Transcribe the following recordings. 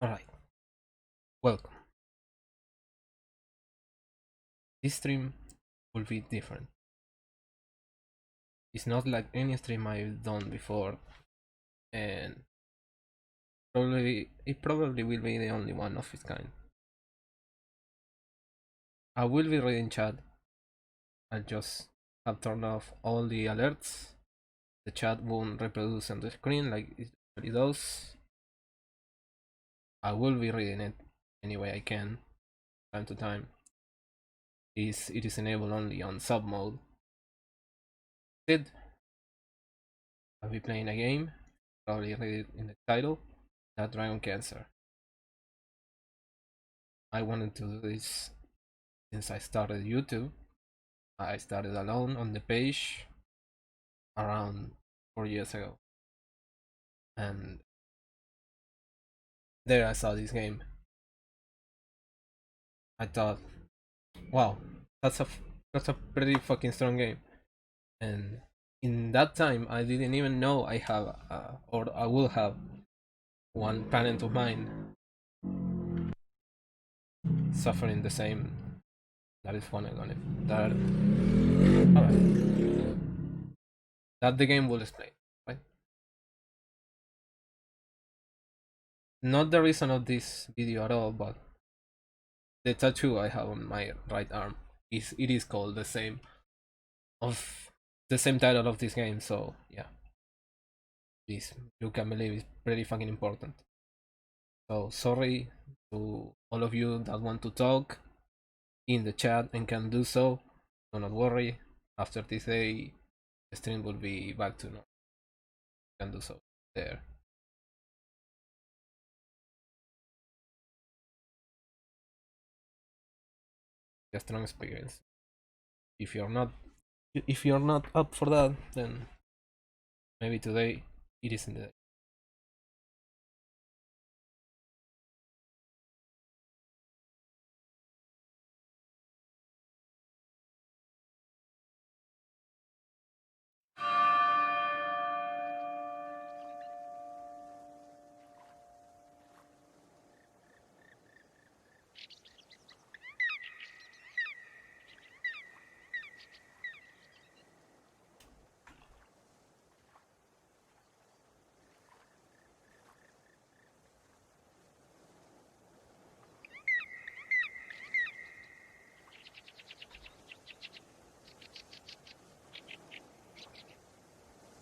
Alright, welcome. This stream will be different. It's not like any stream I've done before, and it probably will be the only one of its kind. I will be reading chat. I just have turned off all the alerts. The chat won't reproduce on the screen like it usually does. I will be reading it any way I can, time to time. It is enabled only on sub mode. I'll be playing a game, probably read it in the title, that Dragon Cancer. I wanted to do this since I started YouTube. I started alone on the page around 4 years ago. And there I saw this game. I thought, wow, that's a pretty fucking strong game. And in that time, I didn't even know I have, or I will have, one parent of mine suffering the same. That is one I'm gonna. Alright. That the game will explain, right? Not the reason of this video at all, but the tattoo I have on my right arm is called the same title of this game. So yeah, please, you can believe it's pretty fucking important. So sorry to all of you that want to talk in the chat and can do so. Do not worry. After this day, the stream will be back to normal. You can do so there. A strong experience. If you're not up for that, then maybe today it isn't the day.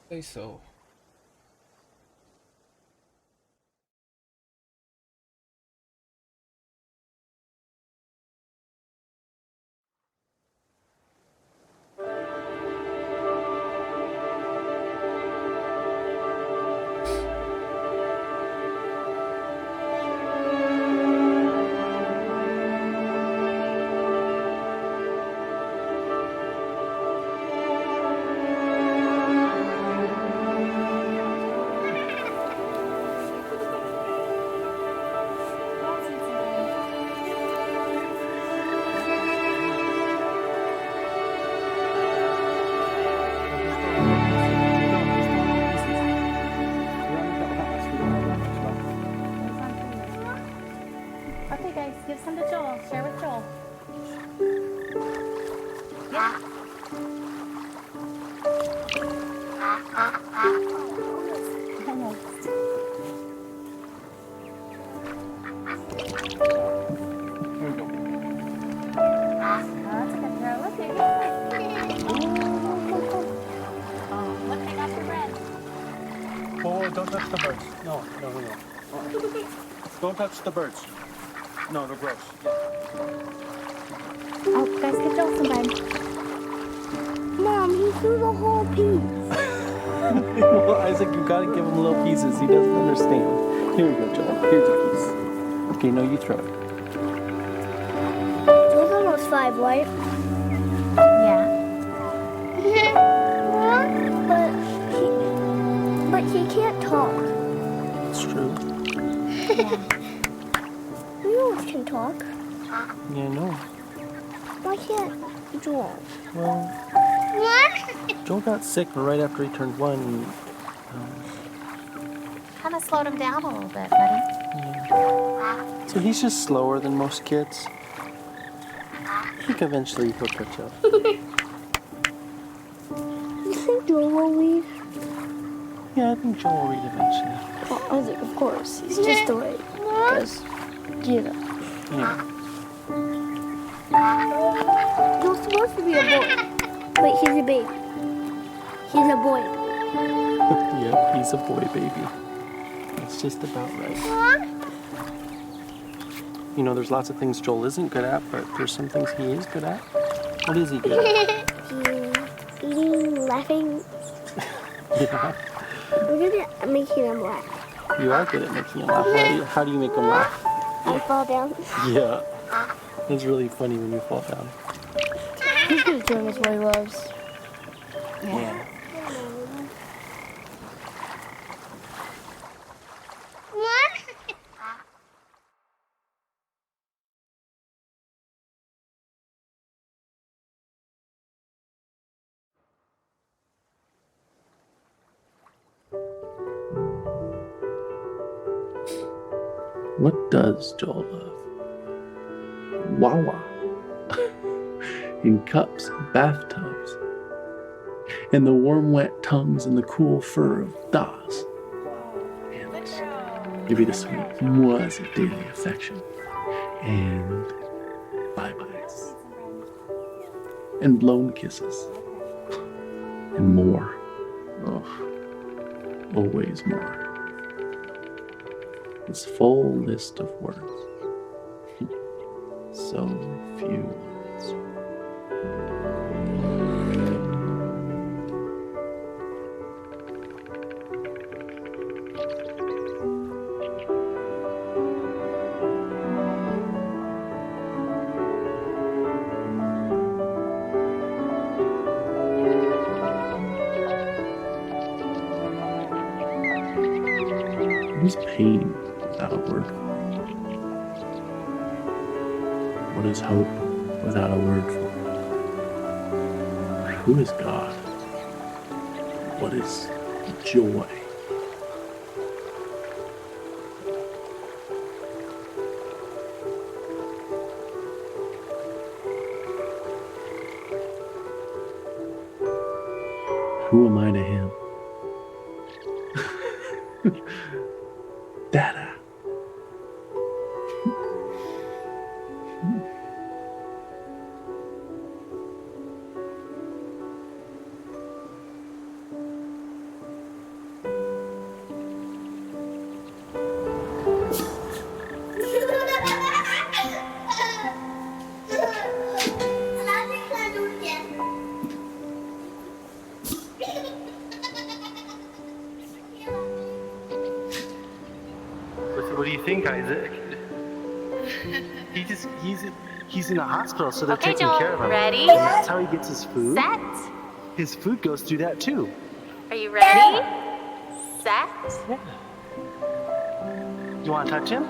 Okay, so Okay, guys, give some to Joel. Share with Joel. Yeah. Almost. Here we go. That's a good throw. Look, there you go. Look, I got the red. Oh, don't touch the birds. No. Don't touch the birds. No, they're gross. Oh, guys, give Joel some bread. Mom, he threw the whole piece. Well, Isaac, you gotta give him little pieces. He doesn't understand. Here we go, Joel. Here's a piece. Okay, no, you throw it. Joel's almost 5, right? Yeah. but he can't talk. It's true. We always can talk. Yeah, I know. Why can't Joel? Well, Joel got sick right after he turned 1. Kind of slowed him down a little bit, buddy. So he's just slower than most kids. I think eventually he'll catch up. You think Joel will read? Yeah, I think Joel will read eventually. Well, Isaac, of course. He's just delayed. Because, you know. Yeah. Joel's supposed to be a boy. But he's a baby. He's a boy. Yep, he's a boy baby. That's just about right. You know, there's lots of things Joel isn't good at, but there's some things he is good at. What is he good at? He's eating, laughing. Yeah, We're good at making him laugh. you are good at making him laugh. How do you make him laugh? I fall down. Yeah. It's really funny when you fall down. He's good at doing us what he loves. Yeah. What does Joel love? Wawa. In cups, bathtubs, and the warm, wet tongues and the cool fur of Das. And maybe the sweet was of daily affection. And bye-byes. And blown kisses. And more. Oh, always more. His full list of words. So few words. What is pain without a word? What is hope without a word for? Who is God? What is joy? Who am I to him? Dada. What do you think, Isaac? He's in a hospital, so they're Okay, taking Joel, care of him. ready? And that's how he gets his food. Set. His food goes through that too. Are you ready? Set. Yeah. You want to touch him?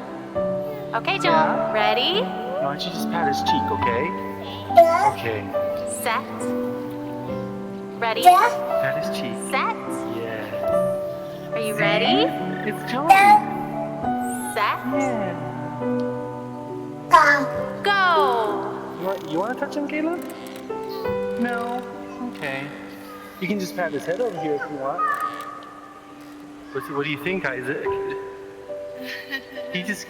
Okay, Joel, Yeah. ready? Why don't you just pat his cheek, okay? Okay. Set. Ready? Pat his cheek. Set. Yeah. Are you ready? It's Joey. Set. Yeah. Go. You want to touch him, Caleb? No. Okay. You can just pat his head over here if you want. What do you think, Isaac? He's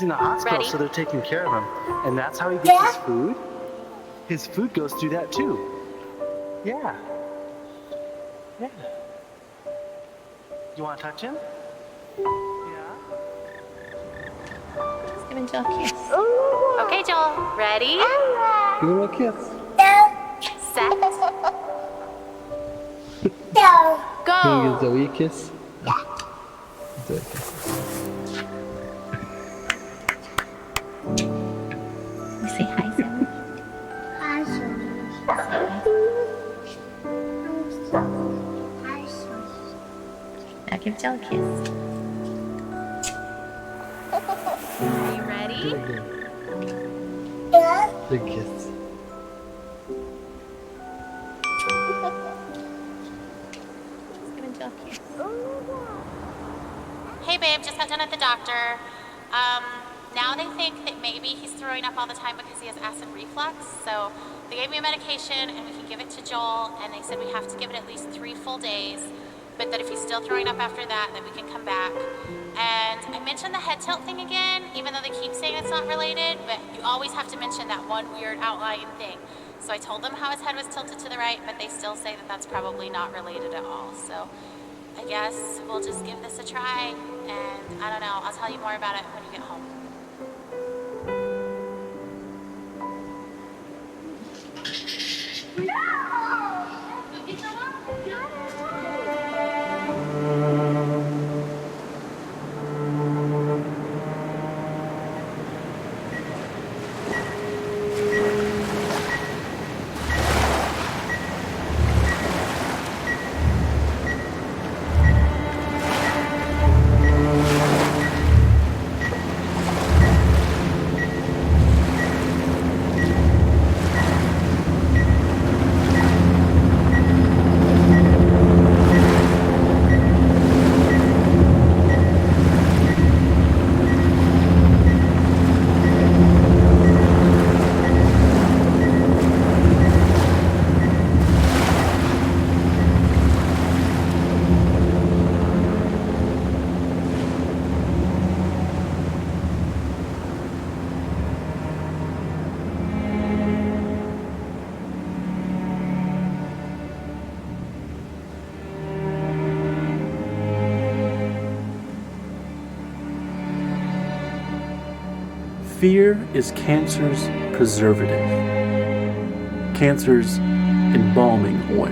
in a hospital, Ready? so they're taking care of him. And that's how he gets his food. His food goes through that too. Yeah. Yeah. You want to touch him? Yeah. Let's give Joel a kiss. Okay, Joel, ready? Give him a kiss. Set. Can you Go. give Zoe a kiss? Zoe a kiss. You say hi, Zoe. Now give Joel a kiss. Are you ready? Big kiss. Let's give Joel a kiss. Hey babe, just got done at the doctor. Now they think that maybe he's throwing up all the time because he has acid reflux. So they gave me a medication and we can give it to Joel, and they said we have to give it at least 3 full days, but that if he's still throwing up after that, then we can come back. And I mentioned the head tilt thing again, even though they keep saying it's not related, but you always have to mention that one weird outlying thing. So I told them how his head was tilted to the right, but they still say that that's probably not related at all. So I guess we'll just give this a try, and I don't know, I'll tell you more about it when you get home. Fear is cancer's preservative, cancer's embalming oil.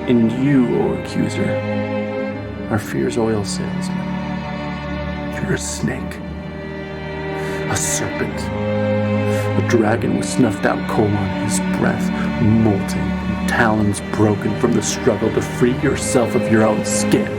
And you, O accuser, are fear's oil salesman. You're a snake, a serpent, a dragon with snuffed out coal on his breath, molting, and talons broken from the struggle to free yourself of your own skin.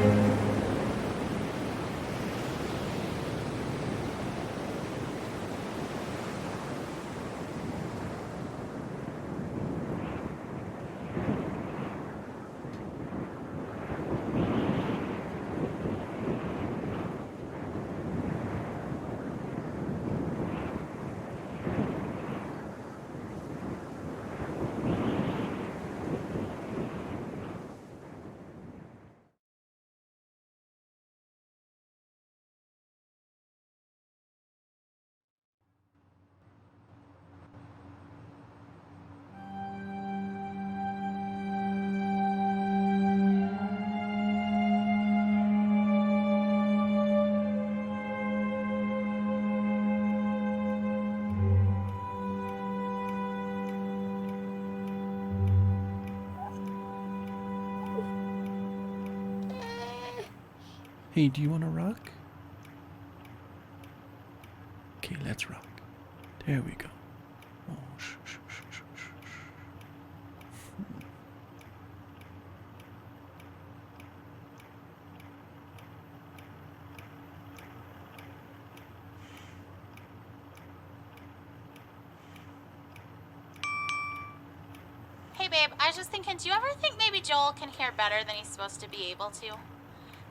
Hey, do you want to rock? Okay, let's rock. There we go. Oh, shh, shh, shh, shh, shh, shh. Hey babe, I was just thinking, do you ever think maybe Joel can hear better than he's supposed to be able to?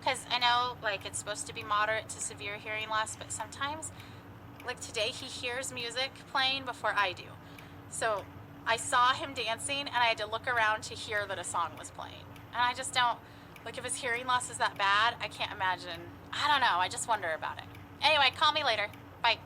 Because I know, like, it's supposed to be moderate to severe hearing loss, but sometimes, like today, he hears music playing before I do. So I saw him dancing, and I had to look around to hear that a song was playing. And I just don't, like, if his hearing loss is that bad, I can't imagine. I don't know, I just wonder about it. Anyway, call me later. Bye.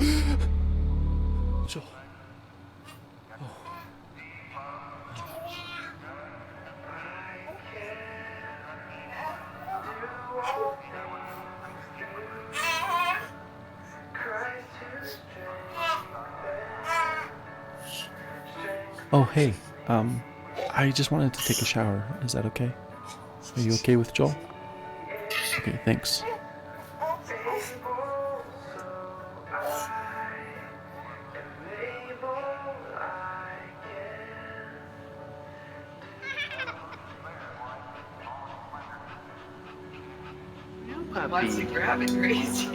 Joel. Oh, hey. I just wanted to take a shower. Is that okay? Are you okay with Joel? Okay, thanks. Wants to grab it crazy.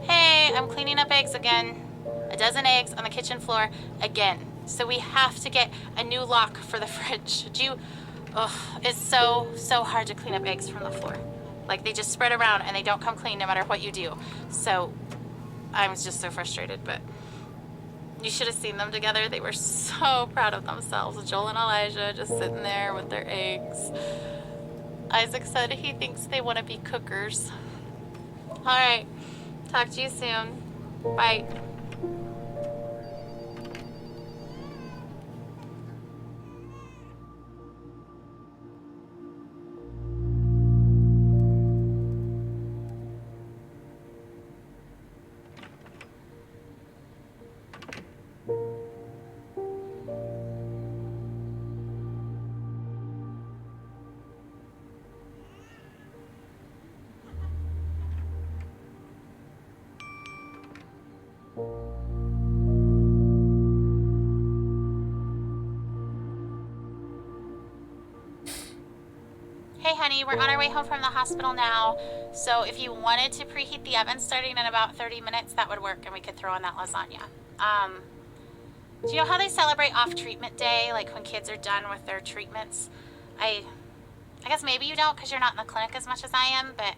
Hey, I'm cleaning up eggs again. A dozen eggs on the kitchen floor again. So we have to get a new lock for the fridge. It's so hard to clean up eggs from the floor. Like, they just spread around and they don't come clean no matter what you do. So I was just so frustrated, but you should have seen them together. They were so proud of themselves. Joel and Elijah just sitting there with their eggs. Isaac said he thinks they want to be cookers. All right. Talk to you soon. Bye. Hey honey, we're on our way home from the hospital now. So if you wanted to preheat the oven starting in about 30 minutes, that would work and we could throw on that lasagna. Do you know how they celebrate off treatment day, like when kids are done with their treatments? I guess maybe you don't because you're not in the clinic as much as I am, but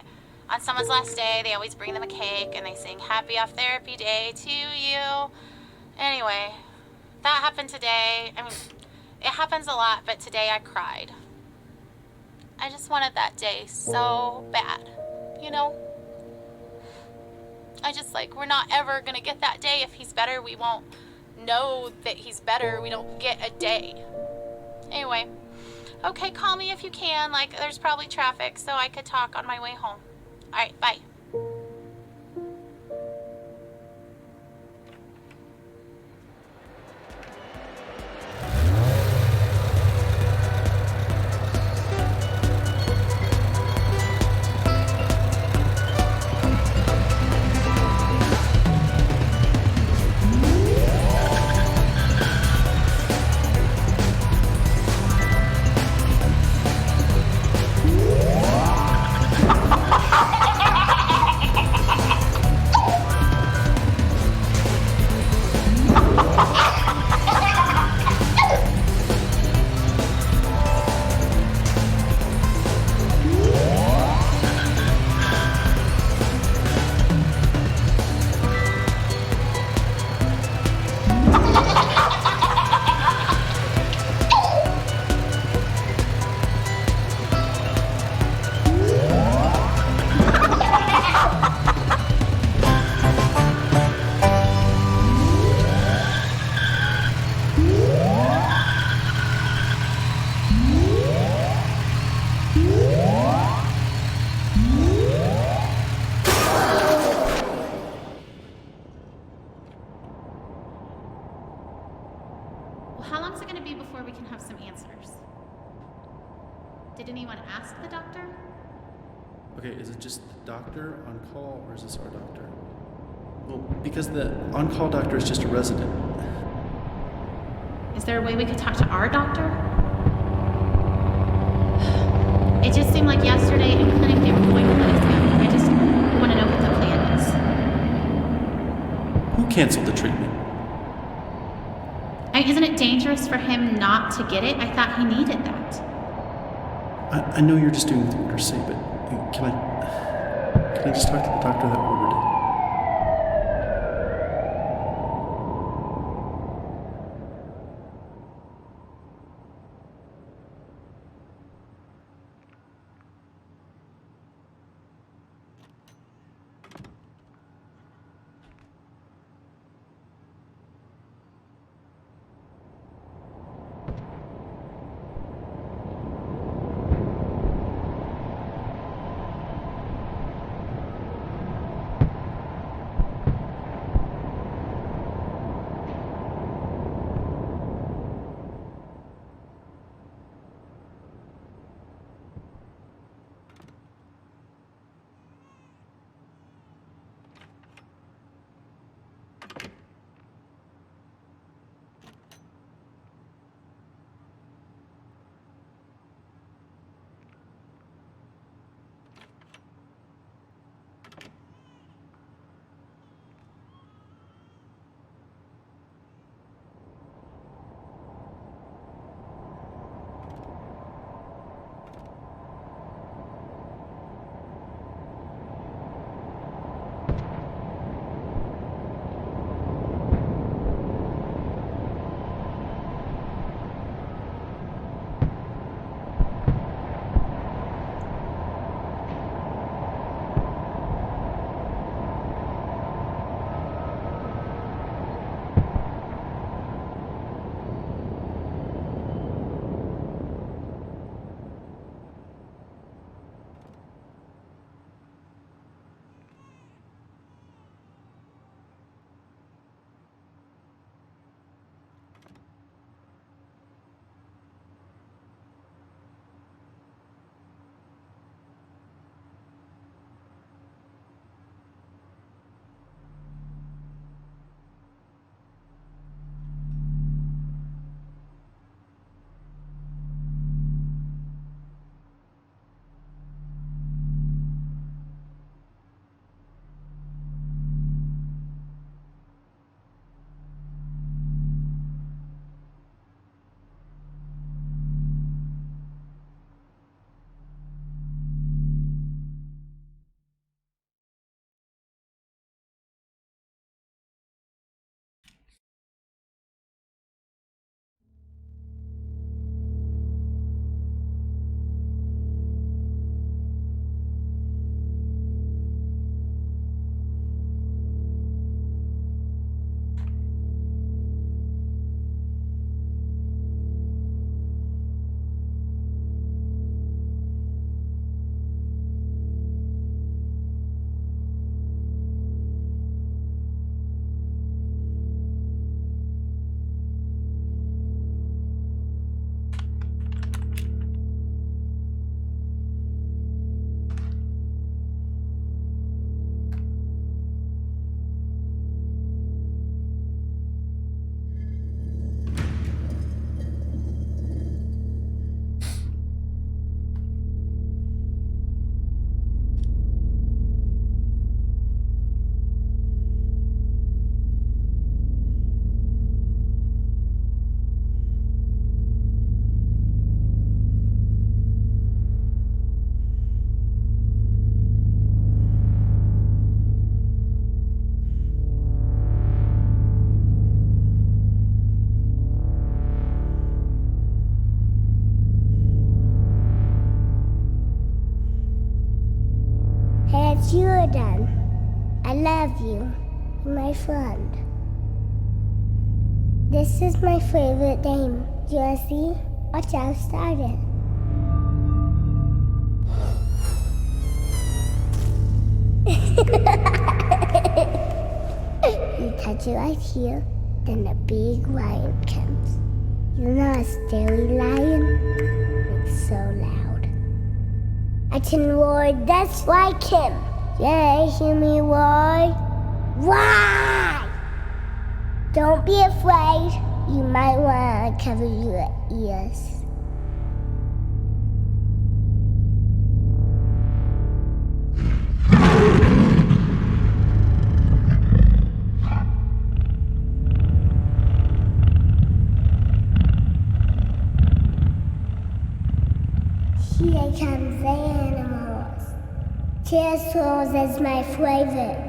on someone's last day, they always bring them a cake and they sing happy off therapy day to you. Anyway, that happened today. I mean, it happens a lot, but today I cried. I just wanted that day so bad, you know? We're not ever gonna get that day. If he's better, we won't know that he's better. We don't get a day. Anyway, okay, call me if you can. Like, there's probably traffic, so I could talk on my way home. All right, bye. how long is it going to be before we can have some answers? Did anyone ask the doctor? Okay, is it just the doctor on call, or is this our doctor? Well, because the on-call doctor is just a resident. Is there a way we could talk to our doctor? It just seemed like yesterday in clinic they were going to let us go. I just want to know what the plan is. Who canceled the treatment? Isn't it dangerous for him not to get it? I thought he needed that. I know you're just doing the orders say, but can I just talk to the doctor that ordered it? Hey, it's you again. I love you, my friend. This is my favorite game. Do you want to see? Watch how it started. You touch it right here, then the big lion comes. You're not a silly lion. It's so loud. I can roar just like him. Yeah, hear me roar? Why? Don't be afraid. You might want to cover your ears. Here comes the animals. Pterosaurs is my favorite.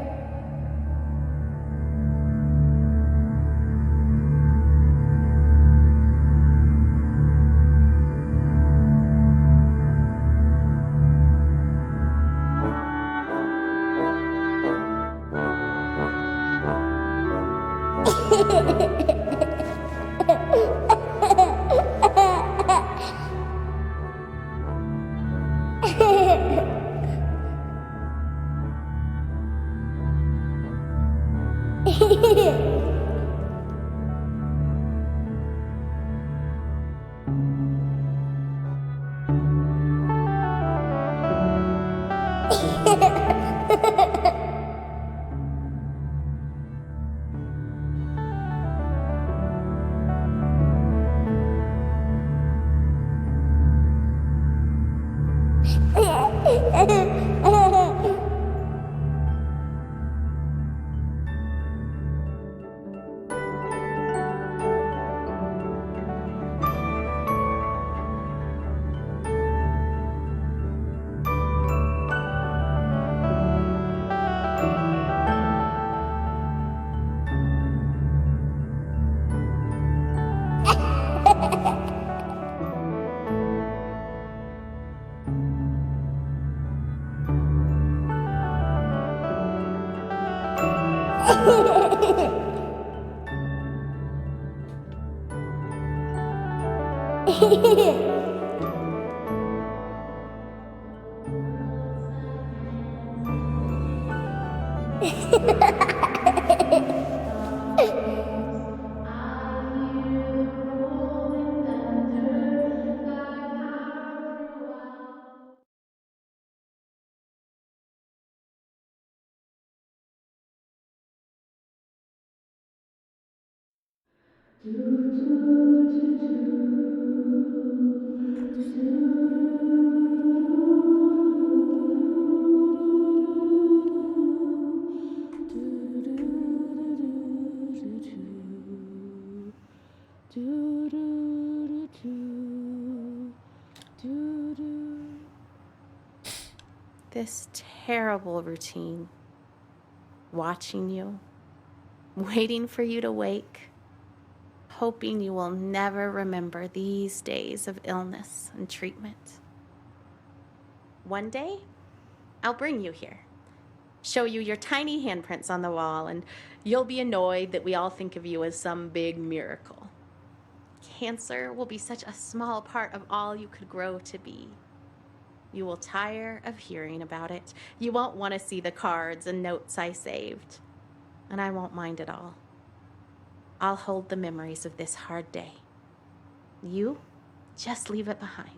This terrible routine. Watching you, waiting for you to wake, hoping you will never remember these days of illness and treatment. One day, I'll bring you here, show you your tiny handprints on the wall, and you'll be annoyed that we all think of you as some big miracle. Cancer will be such a small part of all you could grow to be. You will tire of hearing about it. You won't want to see the cards and notes I saved. And I won't mind at all. I'll hold the memories of this hard day. You just leave it behind.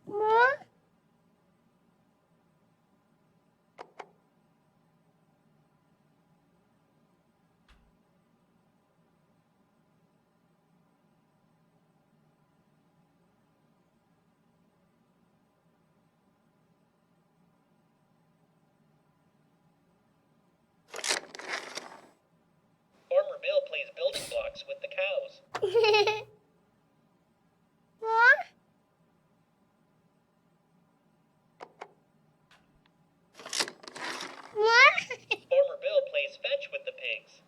Farmer Bill plays building blocks with the cows. Farmer Bill plays fetch with the pigs.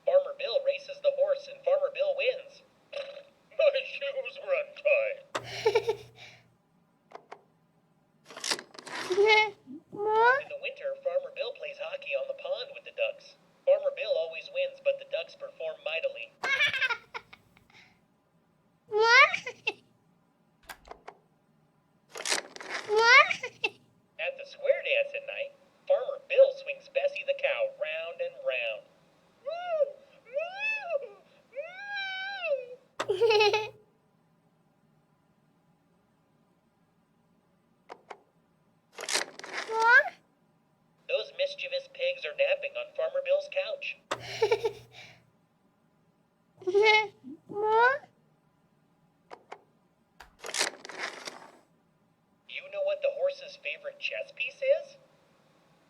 Farmer Bill races the horse and Farmer Bill wins. My shoes were untied. In the winter, Farmer Bill plays hockey on the pond with the ducks. Farmer Bill always wins, but the ducks perform mightily. At the square dance at night, Farmer Bill swings Bessie the cow round and round. Woo! Woo! Woo! Those mischievous pigs are napping on Farmer Bill's couch. You know what the horse's favorite chess piece is?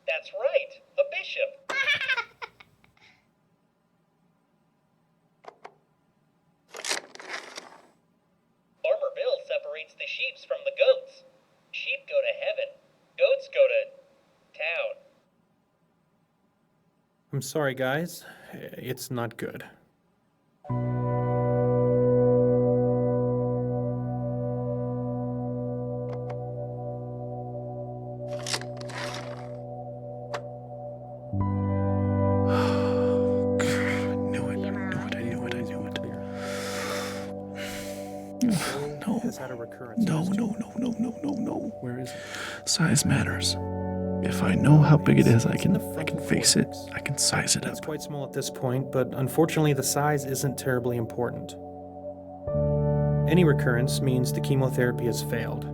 That's right, a bishop. Farmer Bill separates the sheeps from the goats. Sheep go to heaven. Goats go to town. I'm sorry, guys. It's not good. No. Where is it? Size matters. If I know how big it is, I can face it. I can size it up. It's quite small at this point, but unfortunately the size isn't terribly important. Any recurrence means the chemotherapy has failed.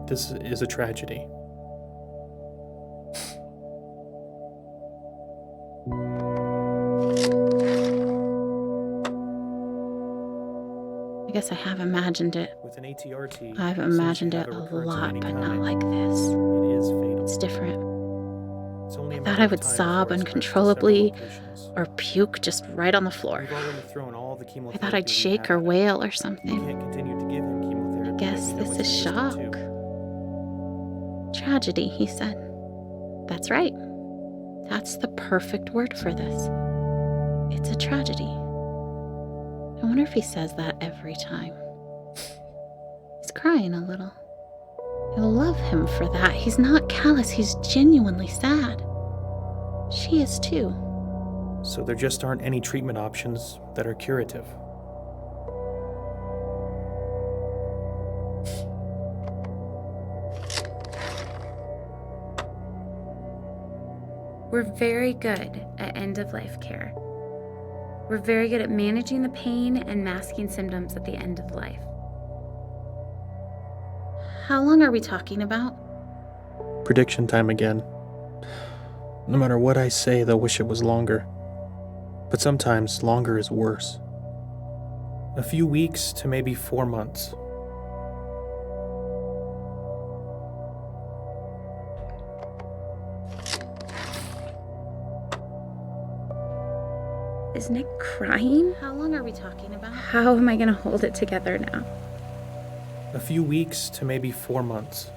This is a tragedy. I guess I have imagined it. With an ATRT, I've imagined it a lot, but not like this. It is fatal. It's different. It's only a I matter thought I of would time sob before it spreads to uncontrollably several locations. or puke just right on the floor. We've already thrown all the I chemotherapy thought I'd we shake had. or wail or We something. can't continue to give him chemotherapy. I guess We know this it's is a risk shock. too. Tragedy, he said. That's right. That's the perfect word for this. It's a tragedy. I wonder if he says that every time. He's crying a little. I love him for that. He's not callous, he's genuinely sad. She is too. So there just aren't any treatment options that are curative. We're very good at end-of-life care. We're very good at managing the pain and masking symptoms at the end of life. How long are we talking about? Prediction time again. No matter what I say, they'll wish it was longer. But sometimes longer is worse. A few weeks to maybe 4 months. Is Nick crying? How long are we talking about? How am I going to hold it together now? A few weeks to maybe 4 months.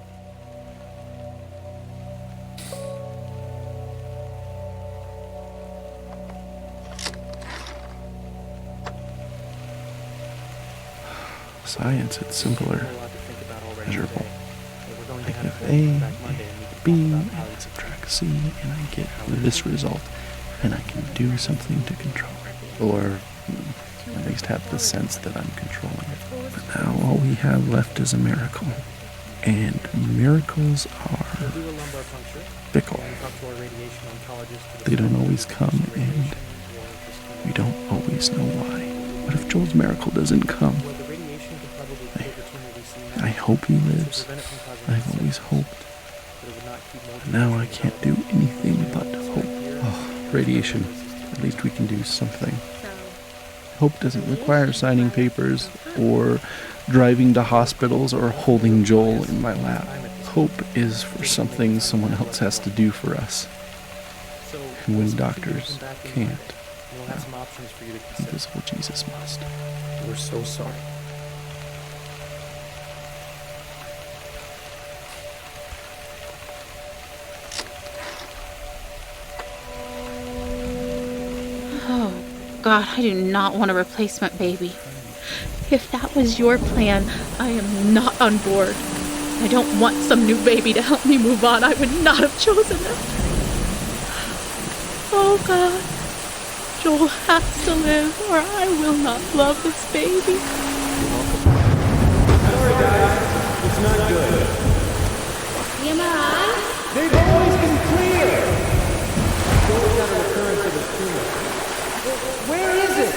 Science, it's simpler, A lot to think about already measurable. today. But we're going I to can have have to A, back Monday and we can B, talk and about how I subtract C, and I get this result, and I can do something to control it. Or at least have the sense that I'm controlling it. But now all we have left is a miracle. And miracles are We'll do a lumbar puncture. fickle. And talk to our radiation oncologist to They don't discuss always come, and we don't always know why. What if Joel's miracle doesn't come? Well, the radiation could probably kill the tumor we see now. I hope he lives. Prevent it from causing I've always hoped. but it would not keep more And now I can't do anything but hope. Oh, radiation. At least we can do something. Hope doesn't require signing papers or driving to hospitals or holding Joel in my lap. Hope is for something someone else has to do for us. And when doctors can't, we'll have some options for you to consider. invisible Jesus must. We're so sorry. Oh, God, I do not want a replacement baby. If that was your plan, I am not on board. I don't want some new baby to help me move on. I would not have chosen it. Oh, God. Joel has to live, or I will not love this baby. Sorry, guys. It's not good. They've always been clear. Joel's got a recurrence of his tumor. Where is it?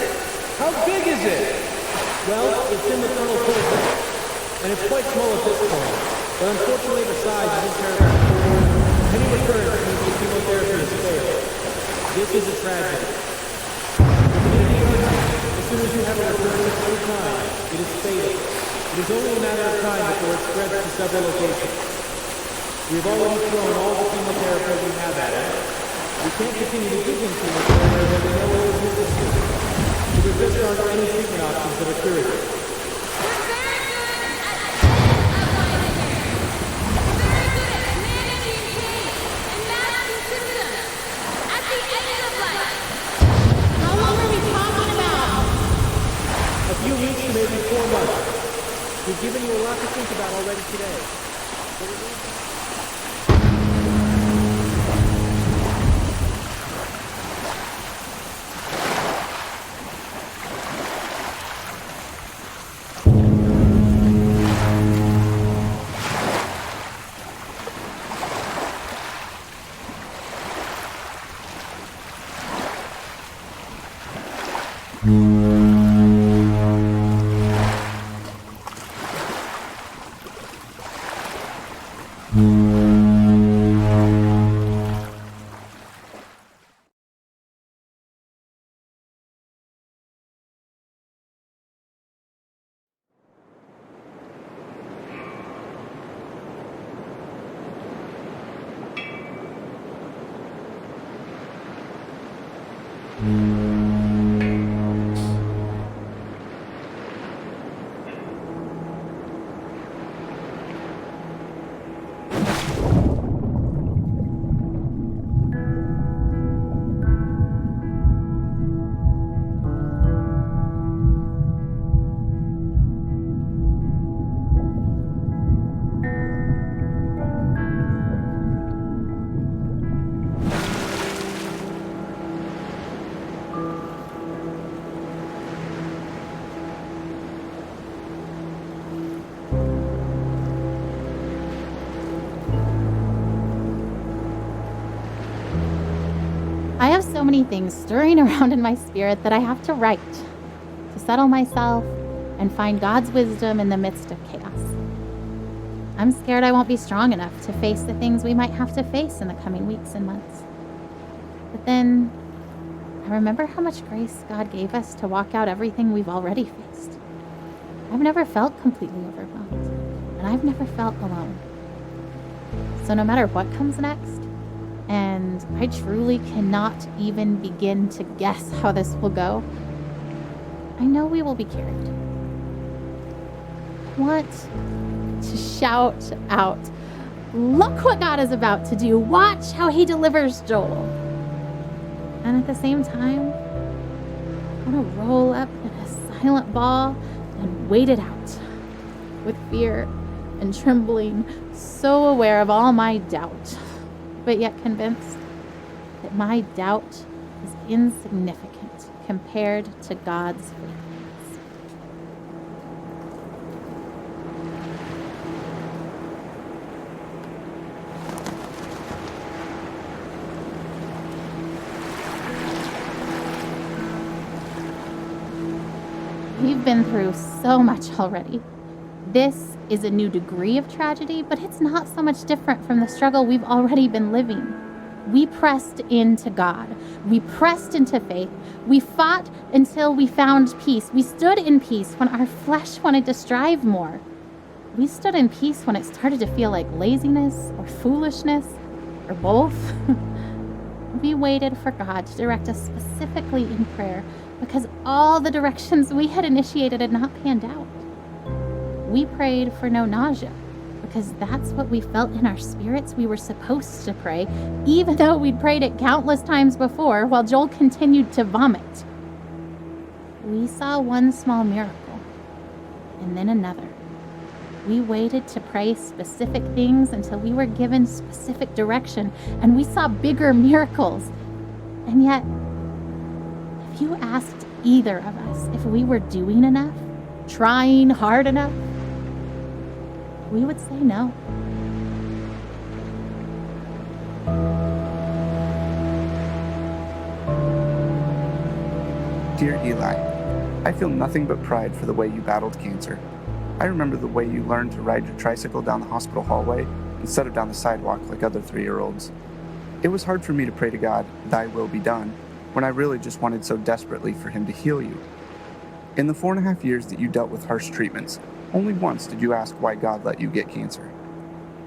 How big is it? Well, it's in the frontal cortex, and it's quite small at this point. But unfortunately, the size isn't terribly important. Any recurrence means the chemotherapy has failed. This is a tragedy. As soon as you have a recurrence of any kind, it is fatal. It is only a matter of time before it spreads to several locations. We have already thrown all the chemotherapy we have at it. We can't continue to give him chemotherapy that we know it is resistant. There just aren't any treatment options that are curative. A few weeks to maybe 4 months. We've given you a lot to think about already today. I have so many things stirring around in my spirit that I have to write to settle myself and find God's wisdom in the midst of chaos. I'm scared I won't be strong enough to face the things we might have to face in the coming weeks and months. But then I remember how much grace God gave us to walk out everything we've already faced. I've never felt completely overwhelmed, and I've never felt alone. So no matter what comes next, and I truly cannot even begin to guess how this will go, I know we will be carried. I want to shout out, look what God is about to do. Watch how he delivers Joel. And at the same time, I want to roll up in a silent ball and wait it out with fear and trembling, so aware of all my doubt, but yet convinced that my doubt is insignificant compared to God's faithfulness. We've been through so much already. This is a new degree of tragedy, but it's not so much different from the struggle we've already been living. We pressed into God. We pressed into faith. We fought until we found peace. We stood in peace when our flesh wanted to strive more. We stood in peace when it started to feel like laziness or foolishness or both. We waited for God to direct us specifically in prayer because all the directions we had initiated had not panned out. We prayed for no nausea because that's what we felt in our spirits we were supposed to pray, even though we'd prayed it countless times before while Joel continued to vomit. We saw one small miracle and then another. We waited to pray specific things until we were given specific direction, and we saw bigger miracles. And yet, if you asked either of us if we were doing enough, trying hard enough, we would say no. Dear Eli, I feel nothing but pride for the way you battled cancer. I remember the way you learned to ride your tricycle down the hospital hallway instead of down the sidewalk like other 3-year-olds. It was hard for me to pray to God, "Thy will be done," when I really just wanted so desperately for Him to heal you. In the 4.5 years that you dealt with harsh treatments, only once did you ask why God let you get cancer.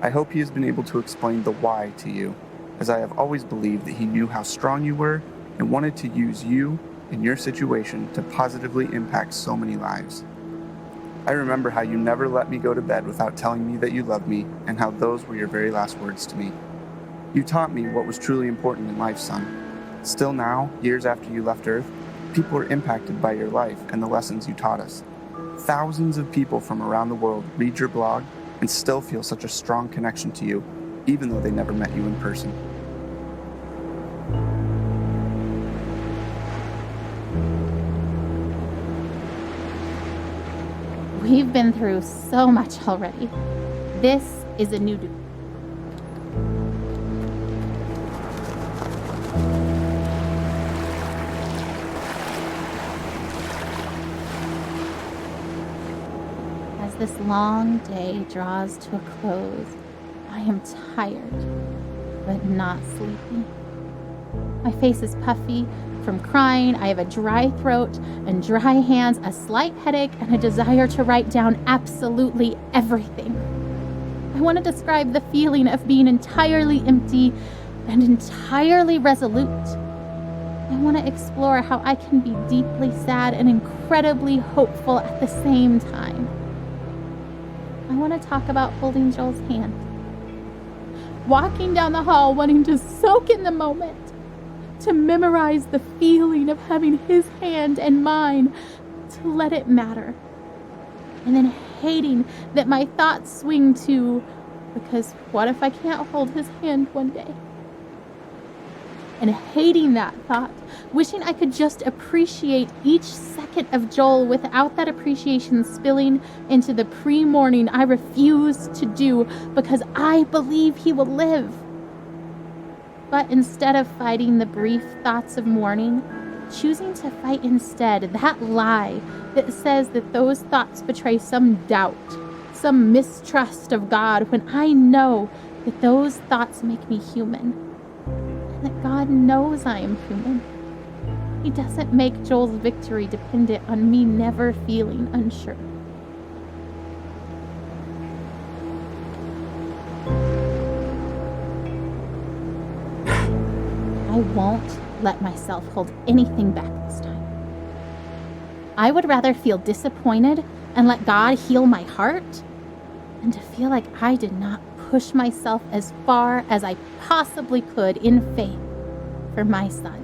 I hope He has been able to explain the why to you, as I have always believed that He knew how strong you were and wanted to use you and your situation to positively impact so many lives. I remember how you never let me go to bed without telling me that you loved me and how those were your very last words to me. You taught me what was truly important in life, son. Still now, years after you left Earth, people are impacted by your life and the lessons you taught us. Thousands of people from around the world read your blog and still feel such a strong connection to you, even though they never met you in person. We've been through so much already. This is a new As this long day draws to a close, I am tired, but not sleepy. My face is puffy from crying. I have a dry throat and dry hands, a slight headache, and a desire to write down absolutely everything. I want to describe the feeling of being entirely empty and entirely resolute. I want to explore how I can be deeply sad and incredibly hopeful at the same time. I want to talk about holding Joel's hand, walking down the hall wanting to soak in the moment, to memorize the feeling of having his hand and mine, to let it matter. And then hating that my thoughts swing to, because what if I can't hold his hand one day? And hating that thought, wishing I could just appreciate each second of Joel without that appreciation spilling into the pre-morning I refuse to do because I believe he will live. But instead of fighting the brief thoughts of mourning, choosing to fight instead that lie that says that those thoughts betray some doubt, some mistrust of God, when I know that those thoughts make me human, and that God knows I am human. He doesn't make Joel's victory dependent on me never feeling unsure. I won't let myself hold anything back this time. I would rather feel disappointed and let God heal my heart than to feel like I did not push myself as far as I possibly could in faith for my son.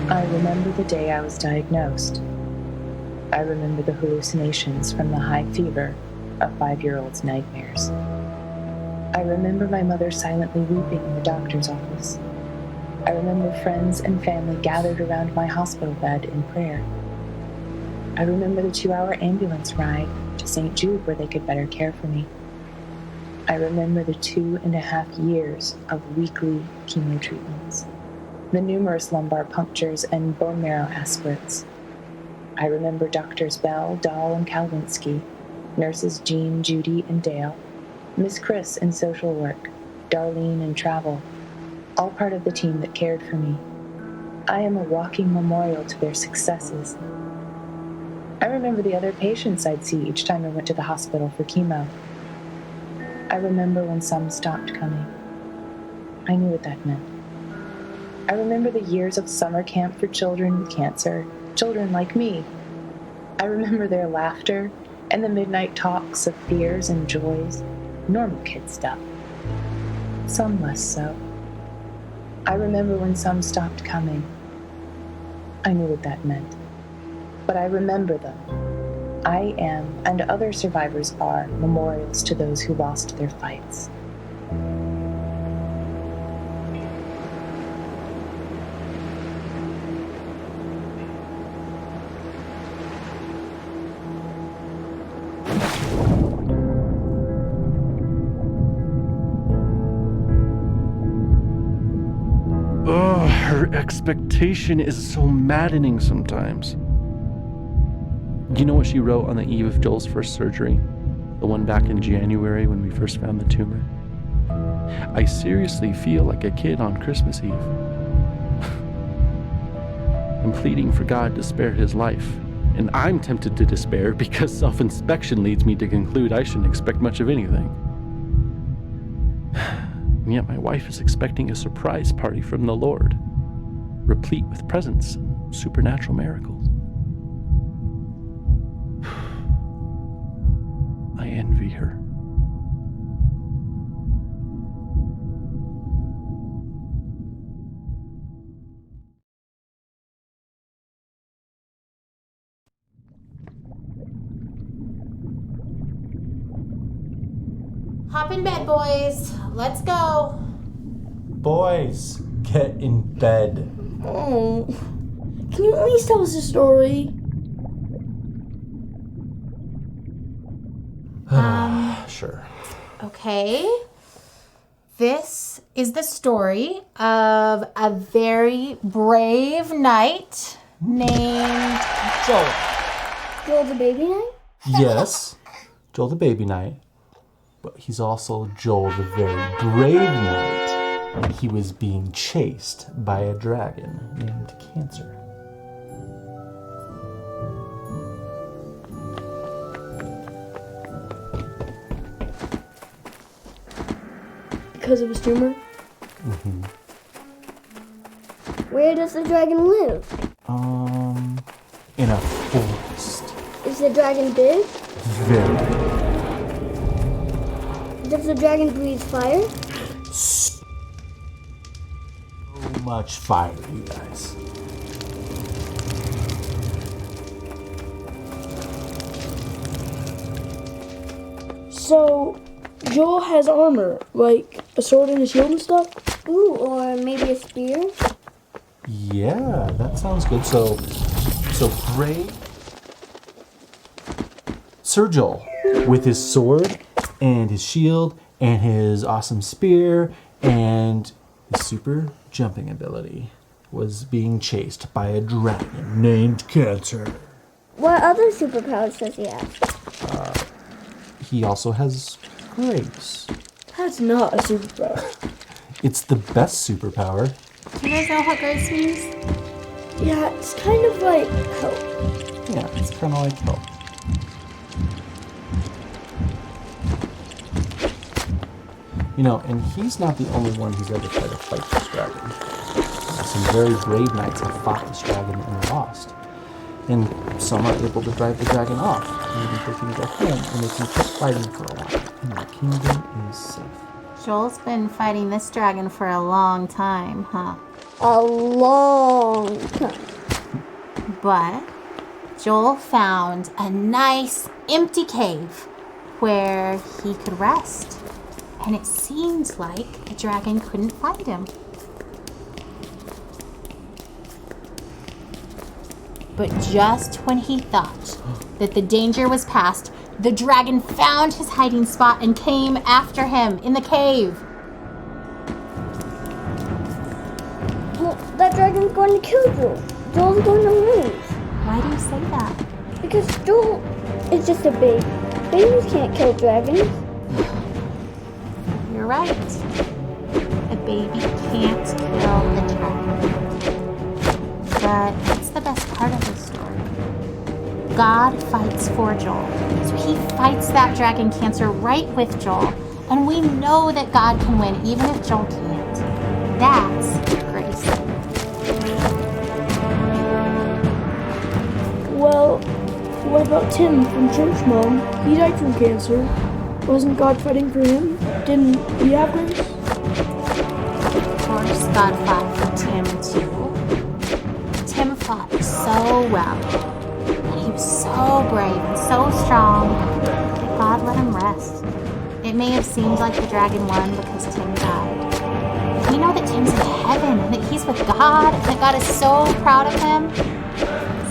I remember the day I was diagnosed. I remember the hallucinations from the high fever of 5-year-old's nightmares. I remember my mother silently weeping in the doctor's office. I remember friends and family gathered around my hospital bed in prayer. I remember the 2-hour ambulance ride to St. Jude where they could better care for me. I remember the 2.5 years of weekly chemo treatments, the numerous lumbar punctures and bone marrow aspirates. I remember Doctors Bell, Dahl, and Kalwinski, nurses Jean, Judy, and Dale, Miss Chris in social work, Darlene in travel, all part of the team that cared for me. I am a walking memorial to their successes. I remember the other patients I'd see each time I went to the hospital for chemo. I remember when some stopped coming. I knew what that meant. I remember the years of summer camp for children with cancer, children like me. I remember their laughter and the midnight talks of fears and joys, normal kid stuff. Some less so. I remember when some stopped coming. I knew what that meant. But I remember them. I am, and other survivors are, memorials to those who lost their fights. Ugh, her expectation is so maddening sometimes. You know what she wrote on the eve of Joel's first surgery? The one back in January when we first found the tumor? I seriously feel like a kid on Christmas Eve. I'm pleading for God to spare his life. And I'm tempted to despair because self-inspection leads me to conclude I shouldn't expect much of anything. And yet my wife is expecting a surprise party from the Lord, replete with presents and supernatural miracles. I envy her. Hop in bed, boys. Let's go. Boys, get in bed. Oh, can you at least tell us a story? Sure. Okay. This is the story of a very brave knight named Joel. Joel the baby knight? Yes, Joel the baby knight. But he's also Joel the very brave knight. And he was being chased by a dragon named Cancer. Because of his tumor? Mm-hmm. Where does the dragon live? In a forest. Is the dragon big? Very big. Does the dragon breathe fire? So much fire, you guys. So, Joel has armor, like a sword and a shield and stuff? Ooh, or maybe a spear? Yeah, that sounds good. So brave Sir Joel, with his sword and his shield and his awesome spear and his super jumping ability, was being chased by a dragon named Cancer. What other superpowers does he have? He also has grace. That's not a superpower. It's the best superpower. Do you guys know what grace means? Yeah, it's kind of like hope. Yeah, it's kind of like hope. You know, and he's not the only one who's ever tried to fight this dragon. Some very brave knights have fought this dragon and lost. And some are able to drive the dragon off. Maybe they can go home and they can keep fighting for a while. And the kingdom is safe. Joel's been fighting this dragon for a long time, huh? A long time. But Joel found a nice empty cave where he could rest. And it seemed like the dragon couldn't find him. But just when he thought that the danger was past, The dragon found his hiding spot and came after him in the cave. Well, that dragon's going to kill Joel. Joel's going to lose. Why do you say that? Because Joel is just a baby. Babies can't kill dragons. You're right. A baby can't kill a dragon. But that's the best part of the story. God fights for Joel. So he fights that dragon cancer right with Joel. And we know that God can win even if Joel can't. That's grace. Well, what about Tim from church, Mom? He died from cancer. Wasn't God fighting for him? Didn't he have grace? Of course, God fought for Tim too. Tim fought so well. And he was so brave and so strong that God let him rest. It may have seemed like the dragon won because Tim died. But we know that Tim's in heaven and that he's with God and that God is so proud of him.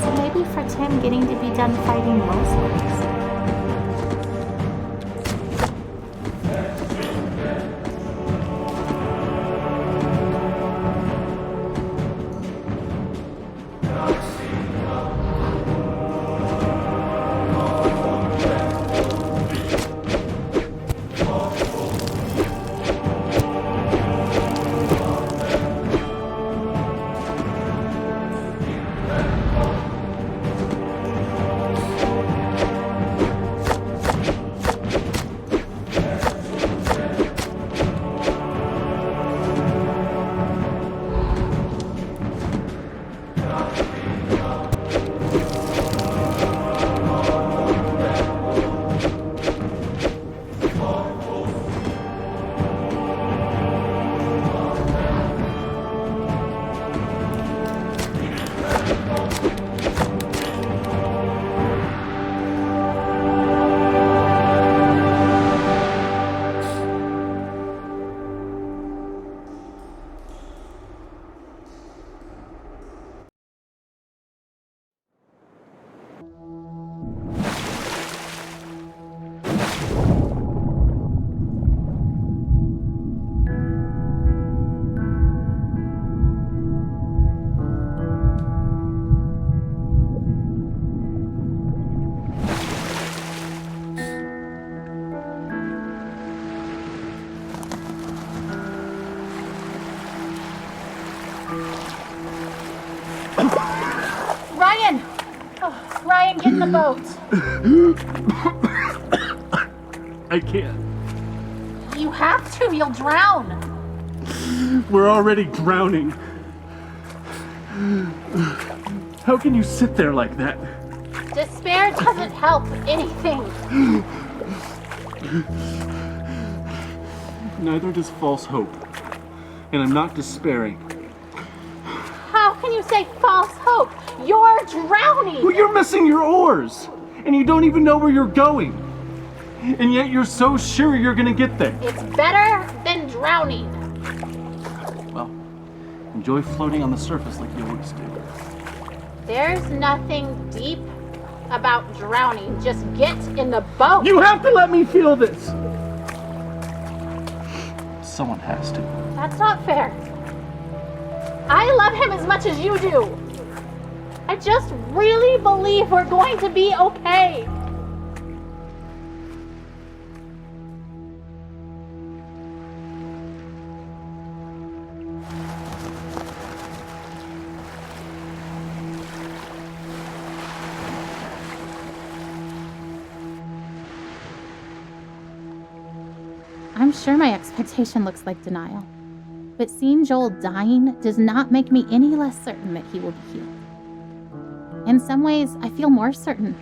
So maybe for Tim, getting to be done fighting was grace. Ryan! Oh, Ryan, get in the boat. I can't. You have to, you'll drown. We're already drowning. How can you sit there like that? Despair doesn't help anything. Neither does false hope. And I'm not despairing. How can you say false hope? You're drowning! Well, you're missing your oars! And you don't even know where you're going! And yet you're so sure you're gonna get there! It's better than drowning. Well, enjoy floating on the surface like you always do. There's nothing deep about drowning. Just get in the boat. You have to let me feel this! Someone has to. That's not fair. I love him as much as you do. I just really believe we're going to be okay. I'm sure my expectation looks like denial, but seeing Joel dying does not make me any less certain that he will be healed. In some ways, I feel more certain,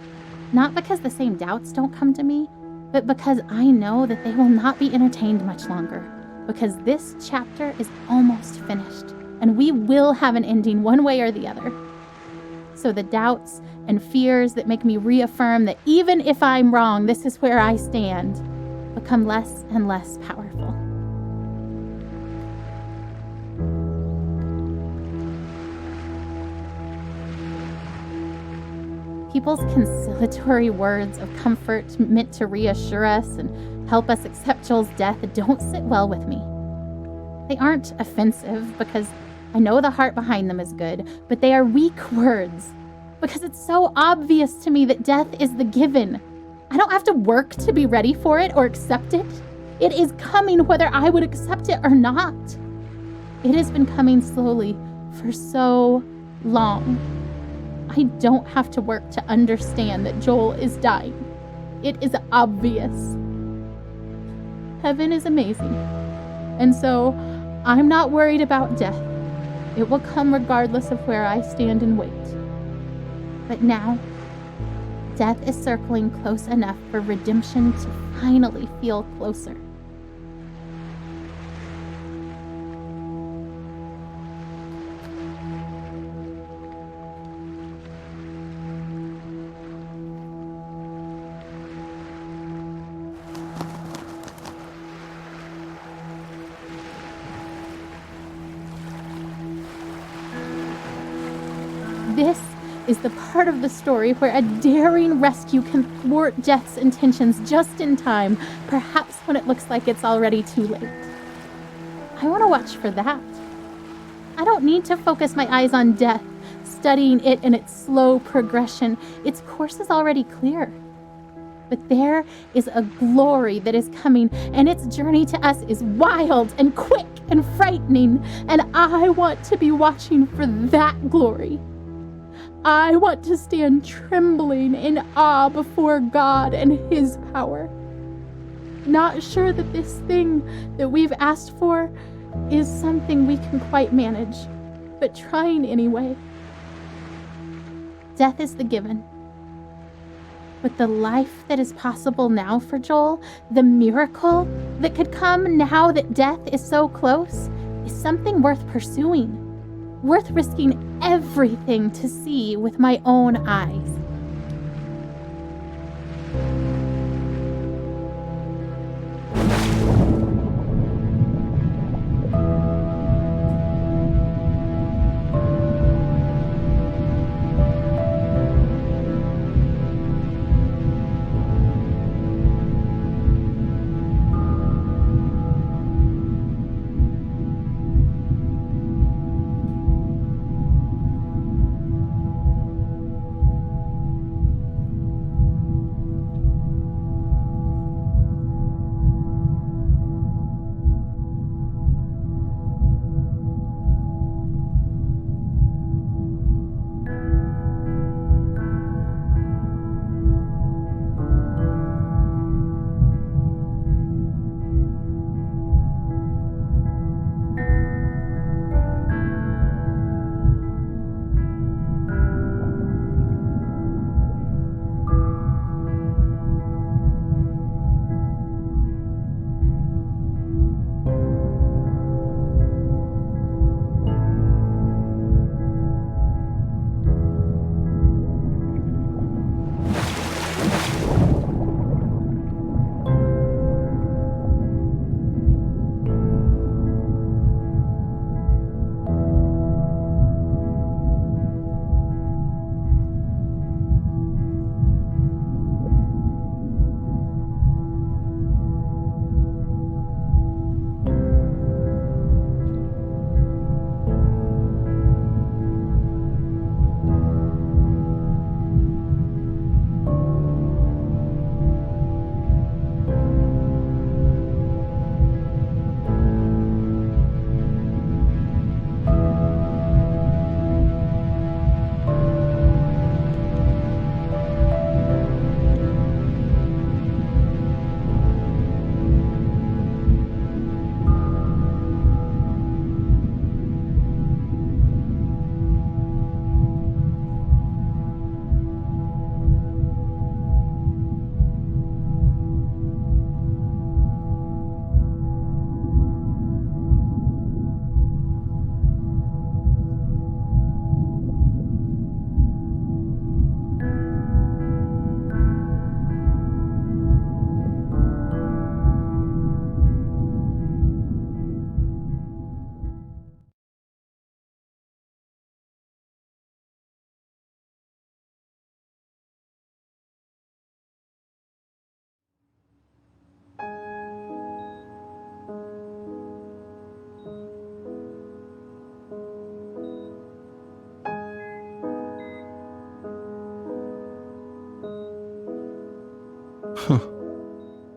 not because the same doubts don't come to me, but because I know that they will not be entertained much longer, because this chapter is almost finished, and we will have an ending one way or the other. So the doubts and fears that make me reaffirm that even if I'm wrong, this is where I stand, become less and less powerful. People's conciliatory words of comfort meant to reassure us and help us accept Joel's death don't sit well with me. They aren't offensive because I know the heart behind them is good, but they are weak words because it's so obvious to me that death is the given. I don't have to work to be ready for it or accept it. It is coming whether I would accept it or not. It has been coming slowly for so long. I don't have to work to understand that Joel is dying. It is obvious. Heaven is amazing. And so I'm not worried about death. It will come regardless of where I stand and wait. But now, death is circling close enough for redemption to finally feel closer. This is the part of the story where a daring rescue can thwart Death's intentions just in time, perhaps when it looks like it's already too late. I want to watch for that. I don't need to focus my eyes on Death, studying it and its slow progression. Its course is already clear. But there is a glory that is coming, and its journey to us is wild and quick and frightening, and I want to be watching for that glory. I want to stand trembling in awe before God and His power. Not sure that this thing that we've asked for is something we can quite manage, but trying anyway. Death is the given. But the life that is possible now for Joel, the miracle that could come now that death is so close, is something worth pursuing. Worth risking everything to see with my own eyes. Huh.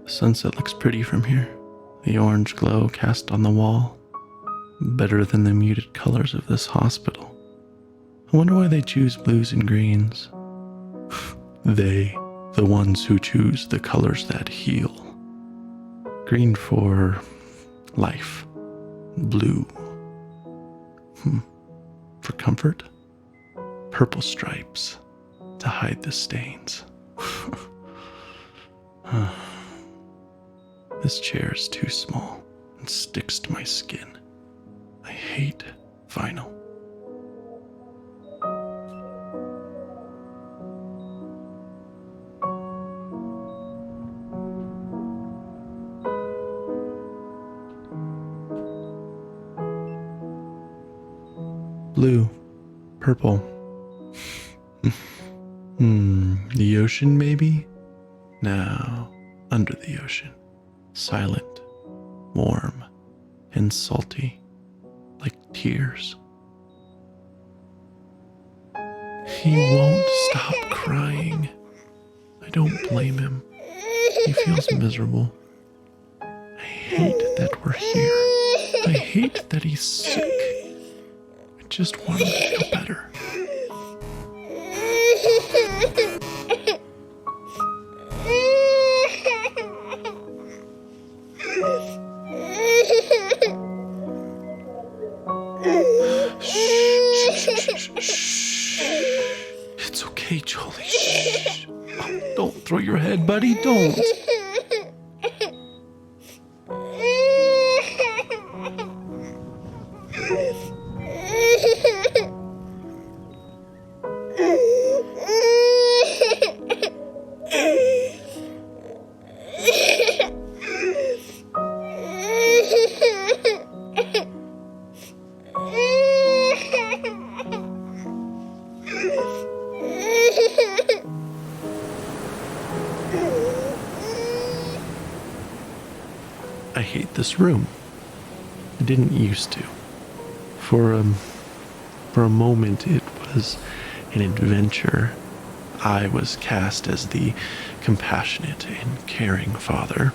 The sunset looks pretty from here. The orange glow cast on the wall. Better than the muted colors of this hospital. I wonder why they choose blues and greens. They, the ones who choose the colors that heal. Green for life. Blue. For comfort. Purple stripes to hide the stains. This chair is too small and sticks to my skin. I hate vinyl. Blue, purple. The ocean, maybe? No, under the ocean. Silent, warm, and salty, like tears. He won't stop crying. I don't blame him. He feels miserable. I hate that we're here. I hate that he's sick. I just want him to feel better. It's okay, Jolie. Shh. Oh, don't throw your head, buddy. Don't. I hate this room. I didn't used to. For a moment it was an adventure. I was cast as the compassionate and caring father,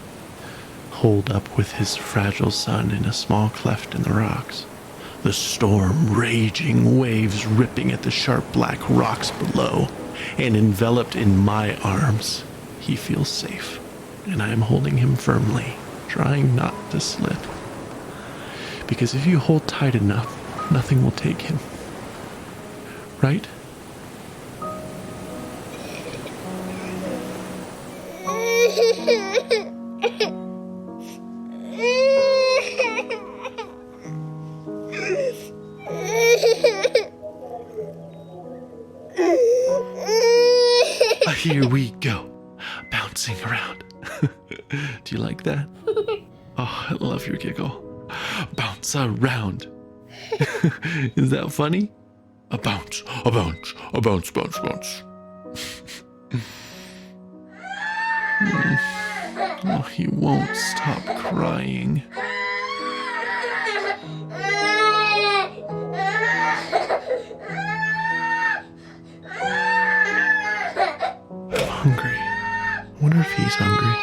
holed up with his fragile son in a small cleft in the rocks. The storm raging, waves ripping at the sharp black rocks below, and enveloped in my arms, he feels safe, and I am holding him firmly, trying not to slip. Because if you hold tight enough, nothing will take him. Right? Here we go, bouncing around. Do you like that? Oh, I love your giggle. Bounce around. Is that funny? A bounce, a bounce, a bounce, bounce, bounce. Oh, he won't stop crying. I'm hungry. I wonder if he's hungry.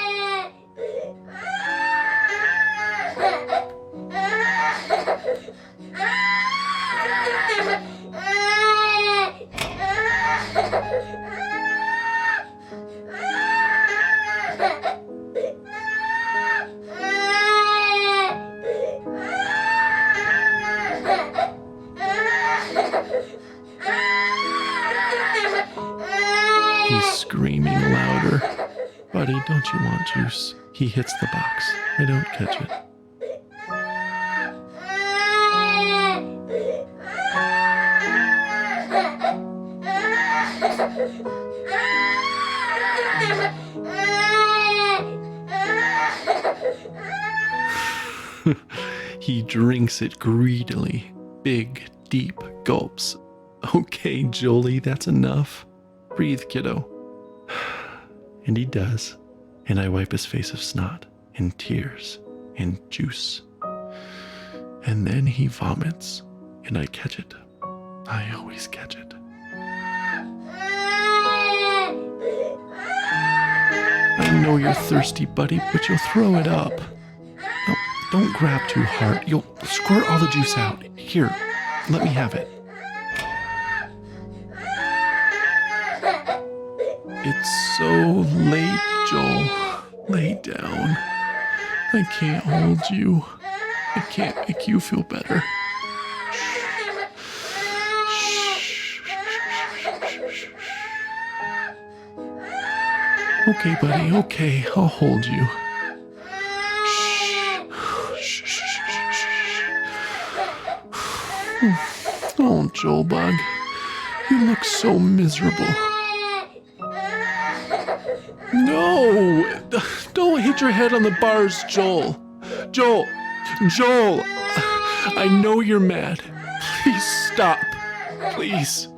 He's screaming louder. Buddy, don't you want juice? He hits the box. I don't catch it. He drinks it greedily. Big, deep gulps. Okay, Jolie, that's enough. Breathe, kiddo. And he does. And I wipe his face of snot and tears and juice. And then he vomits, and I catch it. I always catch it. I I know you're thirsty, buddy, but you'll throw it up. No, don't grab too hard. You'll squirt all the juice out. Here, let me have it. It's so late, Joel. Lay down. I can't hold you. I can't make you feel better. Okay, buddy, okay, I'll hold you. Oh, Joel Bug, you look so miserable. No! Don't hit your head on the bars, Joel. Joel! I know you're mad. Please stop. Please.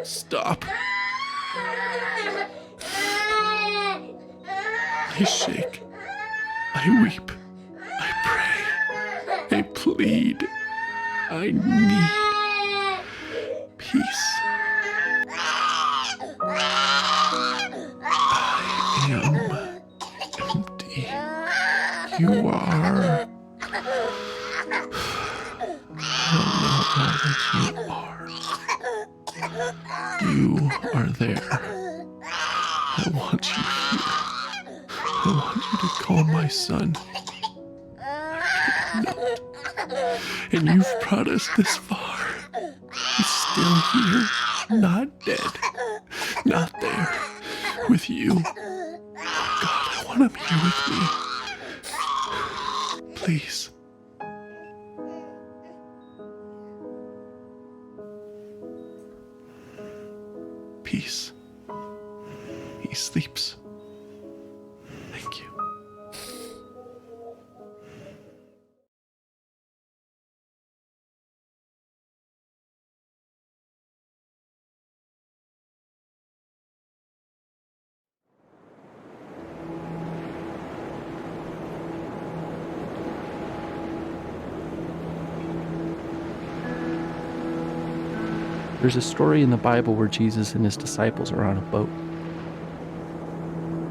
Stop. I shake. I weep. I pray. I plead. I need peace. I am empty. You are. I don't know that you are there. I want you here. I want you to call my son. I cannot. And you've brought us this far. He's still here, not dead, not there, with you. Oh God, I want him here with me. Please. Peace. He sleeps. Thank you. There's a story in the Bible where Jesus and his disciples are on a boat.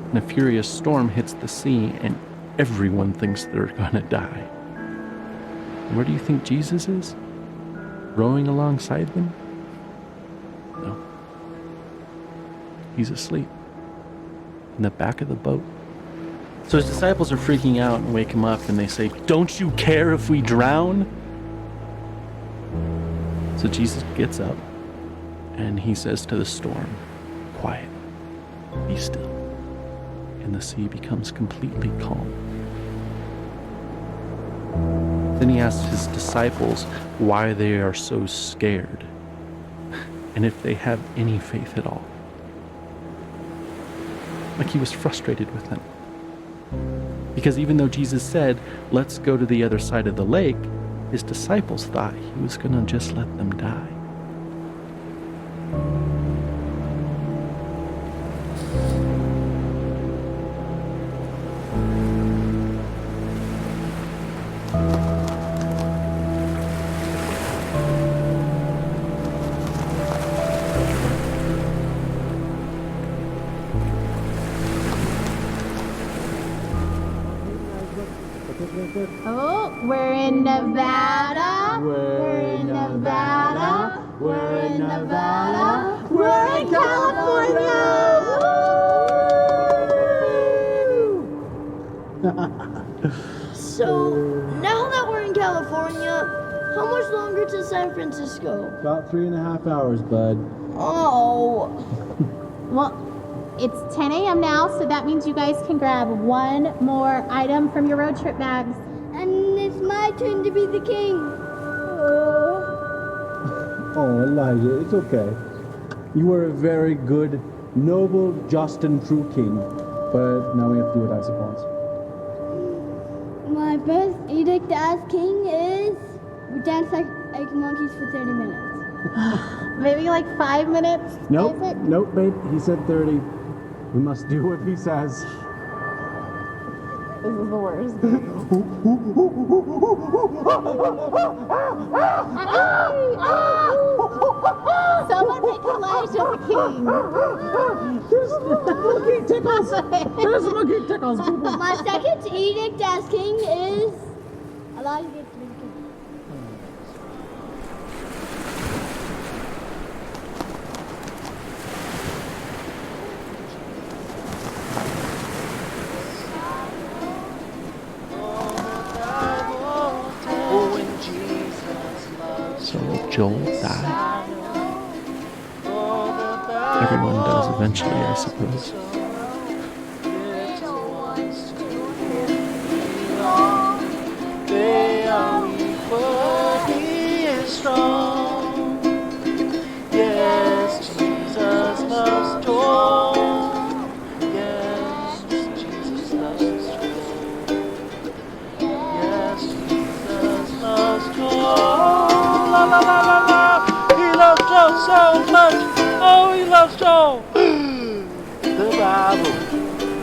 And a furious storm hits the sea, and everyone thinks they're gonna die. And where do you think Jesus is? Rowing alongside them? No. He's asleep. In the back of the boat. So his disciples are freaking out and wake him up, and they say, "Don't you care if we drown?" So Jesus gets up, and he says to the storm, "Quiet, be still." And the sea becomes completely calm. Then he asks his disciples why they are so scared, and if they have any faith at all. Like he was frustrated with them. Because even though Jesus said, "Let's go to the other side of the lake," his disciples thought he was going to just let them die. Oh, we're in Nevada. We're in Nevada. We're in Nevada. We're in California. So, now that we're in California, how much longer to San Francisco? About 3.5 hours, bud. Oh. Well, it's 10 a.m. now, so that means you guys can grab one more item from your road trip bags. And it's my turn to be the king. Oh, Elijah, it's okay. You were a very good, noble, just, and true king. But now we have to do it, I suppose. My first edict as king is we dance like monkeys for 30 minutes. Maybe like 5 minutes? Nope, Isaac? nope, babe. He said 30. We must do what he says. This is the worst. Someone make Elijah the king. Monkey tickles. This monkey tickles people. My second edict as king is Elijah gets to be king. So Joel died. Everyone does eventually, I suppose. They are weak, but he is strong. Yes, Jesus loves Joel. Yes, Jesus loves Joel. Yes, Jesus loves Joel. La la la la la. He loves Joel so much. Oh, he loves Joel. The Bible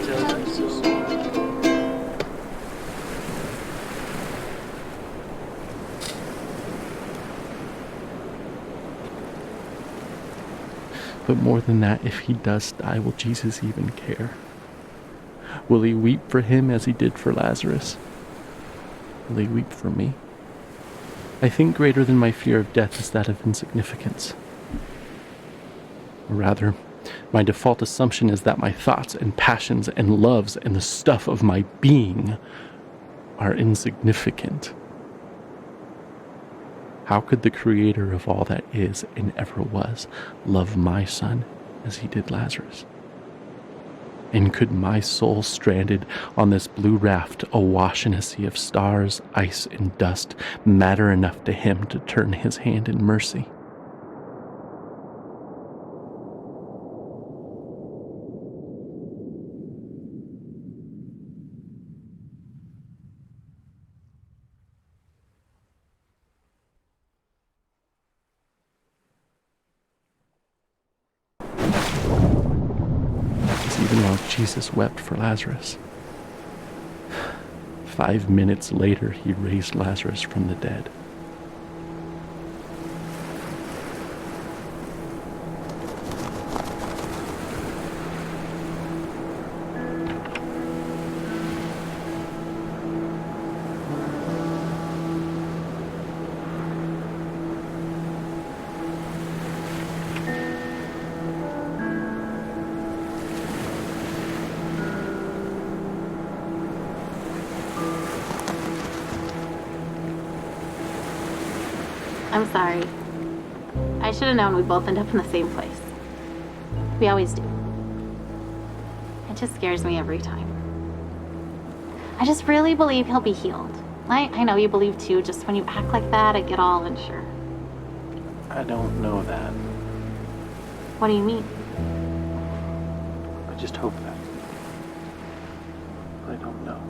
tells me so. But more than that, if he does die, will Jesus even care? Will he weep for him as he did for Lazarus? Will he weep for me? I think greater than my fear of death is that of insignificance. Or rather, my default assumption is that my thoughts and passions and loves and the stuff of my being are insignificant. How could the creator of all that is and ever was love my son as he did Lazarus? And could my soul stranded on this blue raft awash in a sea of stars, ice, and dust matter enough to him to turn his hand in mercy? Even while Jesus wept for Lazarus, 5 minutes later he raised Lazarus from the dead. I'm sorry. I should have known we'd both end up in the same place. We always do. It just scares me every time. I just really believe he'll be healed. I know you believe too, just when you act like that, I get all unsure. I don't know that. What do you mean? I just hope that. But I don't know.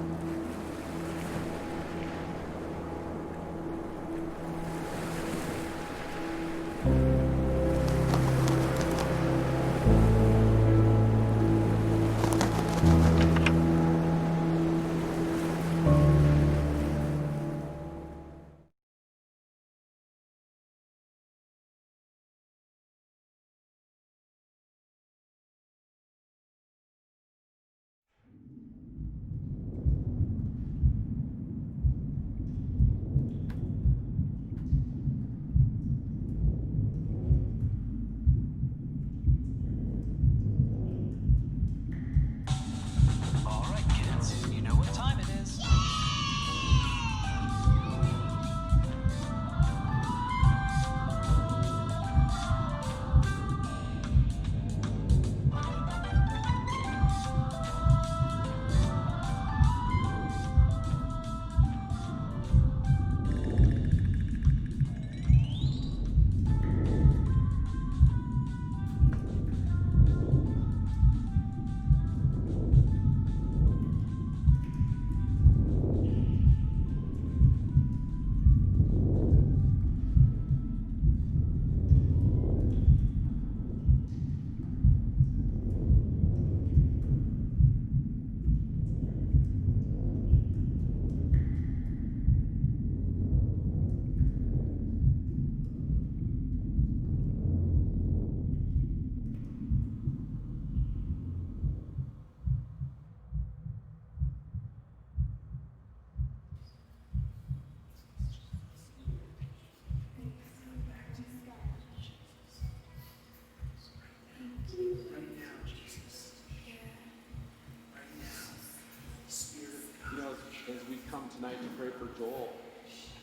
as we come tonight to pray for Joel.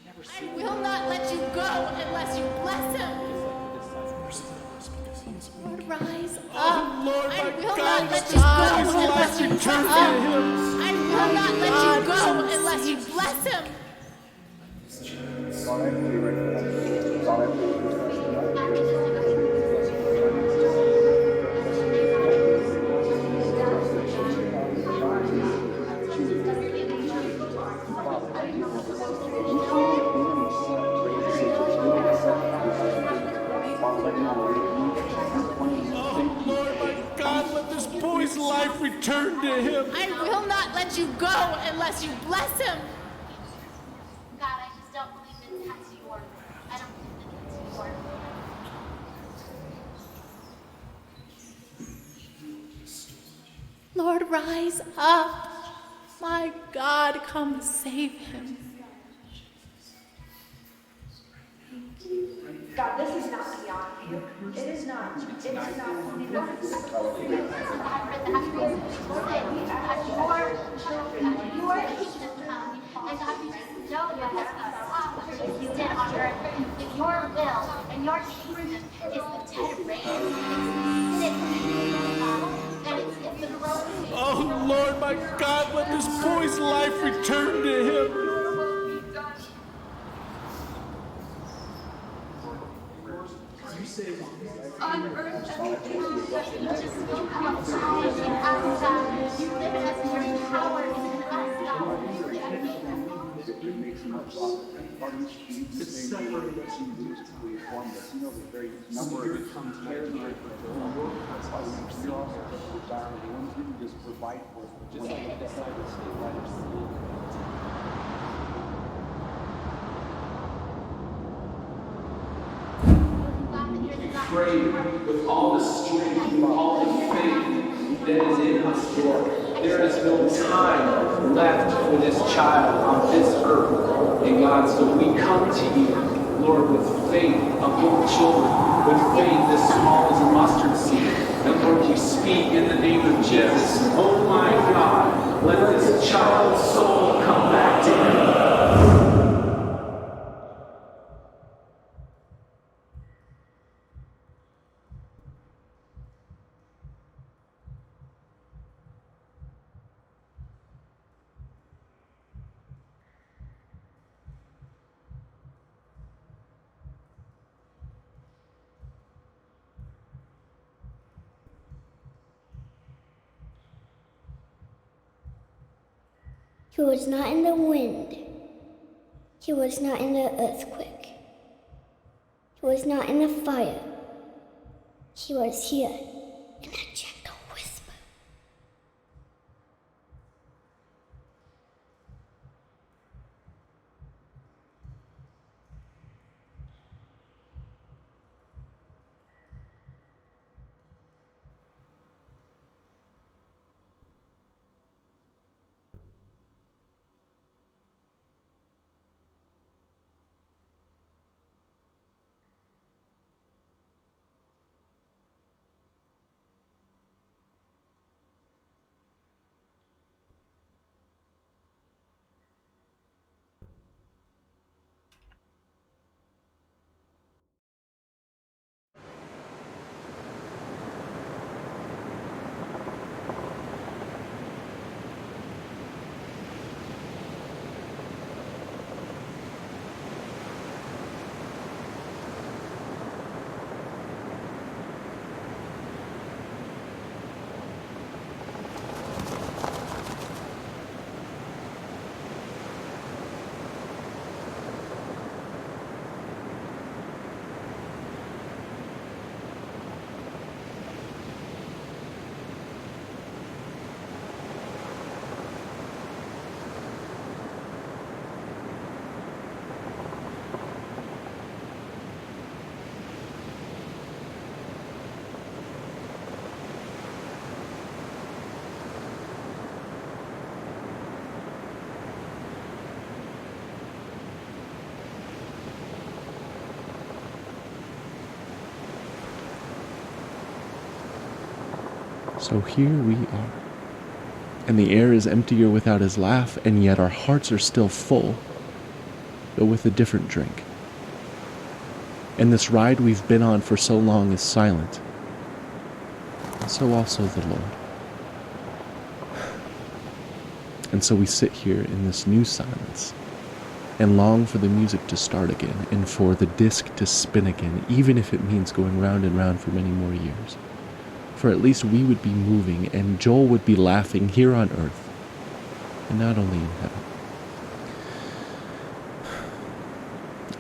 I will not let you go unless you bless him. Lord, rise up. Oh, Lord, I my will God, not let let you this go boy's unless life you return bless to him. him. I will not let you go unless you bless him. Oh, Lord, my God, let this boy's life return to him. I will not let you go unless you bless him. God, I just don't believe that that's your. I don't believe that that's your. Lord, rise up. My God, come save him. God, this is not beyond you. It is not. It is not. Your kingdom come, and God, we just know that you did on earth, that your will and your kingdom is the dead raised, and it's the kingdom, God, and it's the glory. Oh, Lord, my God, let this boy's life return to him. On earth, everything you just spoke about power in us, God. You live in us, and your power is in us, God. To separate us from you, to reform us. You know the very number of come tonight to pray for Joel. You're also the ones you can just provide for us. Just like the disciples did, let us see. Pray with all the strength, with all the faith that is in us, Lord. There is no time left for this child on this earth. And God, so we come to you, Lord, with faith of little children, with faith as small as a mustard seed. And Lord, you speak in the name of Jesus. Oh my God, let this child's soul come back to him. He was not in the wind. He was not in the earthquake. He was not in the fire. He was here in a gentle whisper. So here we are, and the air is emptier without his laugh, and yet our hearts are still full, though with a different drink. And this ride we've been on for so long is silent, and so also the Lord. And so we sit here in this new silence and long for the music to start again and for the disc to spin again, even if it means going round and round for many more years. For at least we would be moving and Joel would be laughing here on earth and not only in heaven.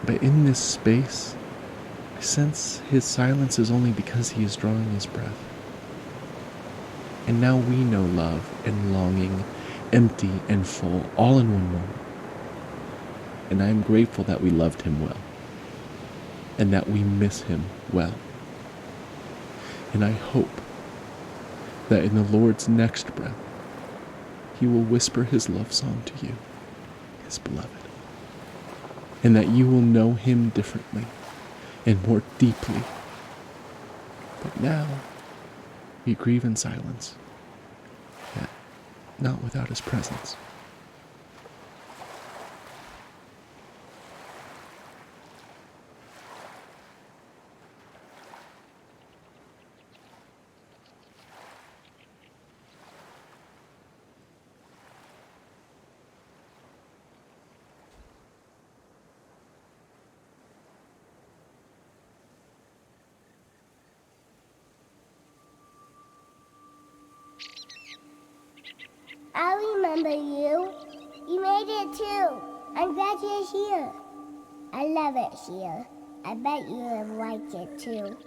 But in this space, I sense his silence is only because he is drawing his breath. And now we know love and longing, empty and full, all in one moment. And I am grateful that we loved him well, and that we miss him well. And I hope that in the Lord's next breath, he will whisper his love song to you, his beloved, and that you will know him differently and more deeply. But now, we grieve in silence, yet not without his presence. I remember you. You made it too. I'm glad you're here. I love it here. I bet you have liked it too.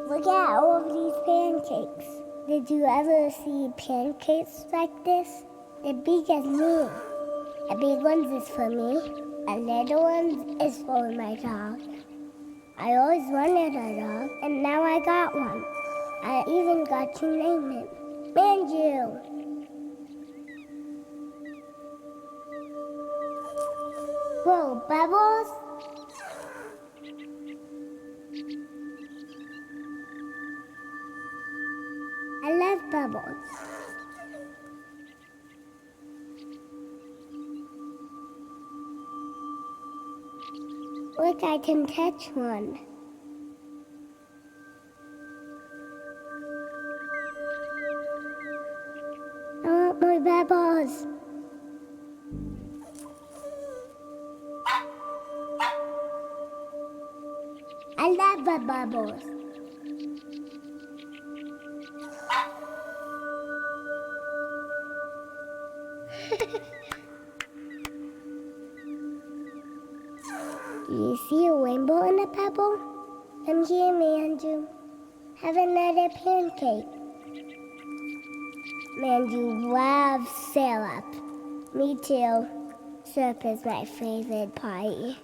Look at all of these pancakes. Did you ever see pancakes like this? They're big as me. A big one is for me. A little one is for my dog. I always wanted a dog, and now I got one. I even got to name him. Manju. Whoa, Bubbles? I love Bubbles. Look, I can catch one. I want more Bubbles. I love the bubbles. Do you see a rainbow in a pebble? Come here, Manju. Have another pancake. Manju loves syrup. Me too. Syrup is my favorite pie.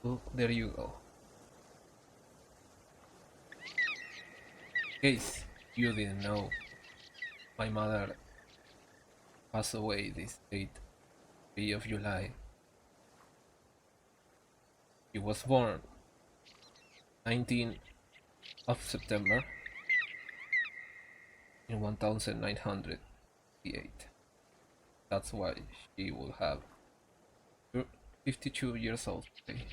So there you go. In case you didn't know, my mother passed away this date, 3 of July. She was born 19th of September in 1988. That's why she will have 52 years old today.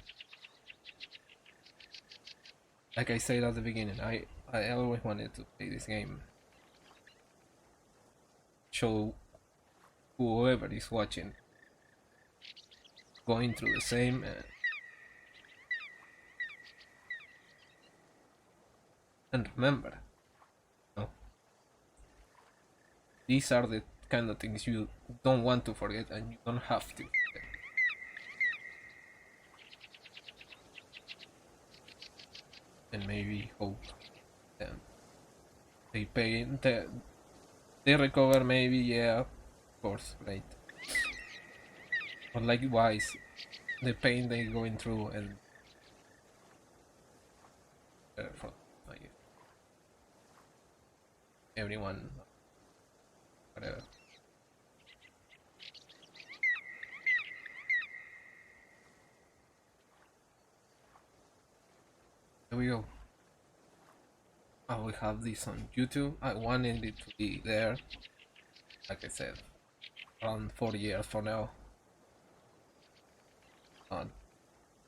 Like I said at the beginning, I always wanted to play this game. Show whoever is watching going through the same. And remember, no, these are the kind of things you don't want to forget and you don't have to forget. And maybe hope them they recover, maybe, yeah, of course, great. But likewise, the pain they going through and for like, everyone, whatever. There we go. I will have this on YouTube. I wanted it to be there, like I said, around 4 years for now.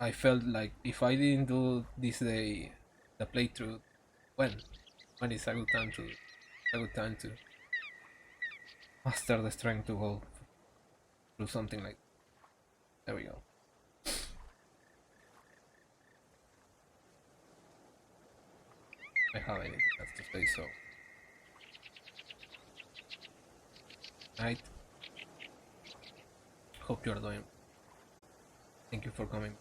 I felt like if I didn't do this day, the playthrough, when is a good time to muster the strength to go through something like that. There we go. I have anything else to say, so night. Hope you're doing. Thank you for coming.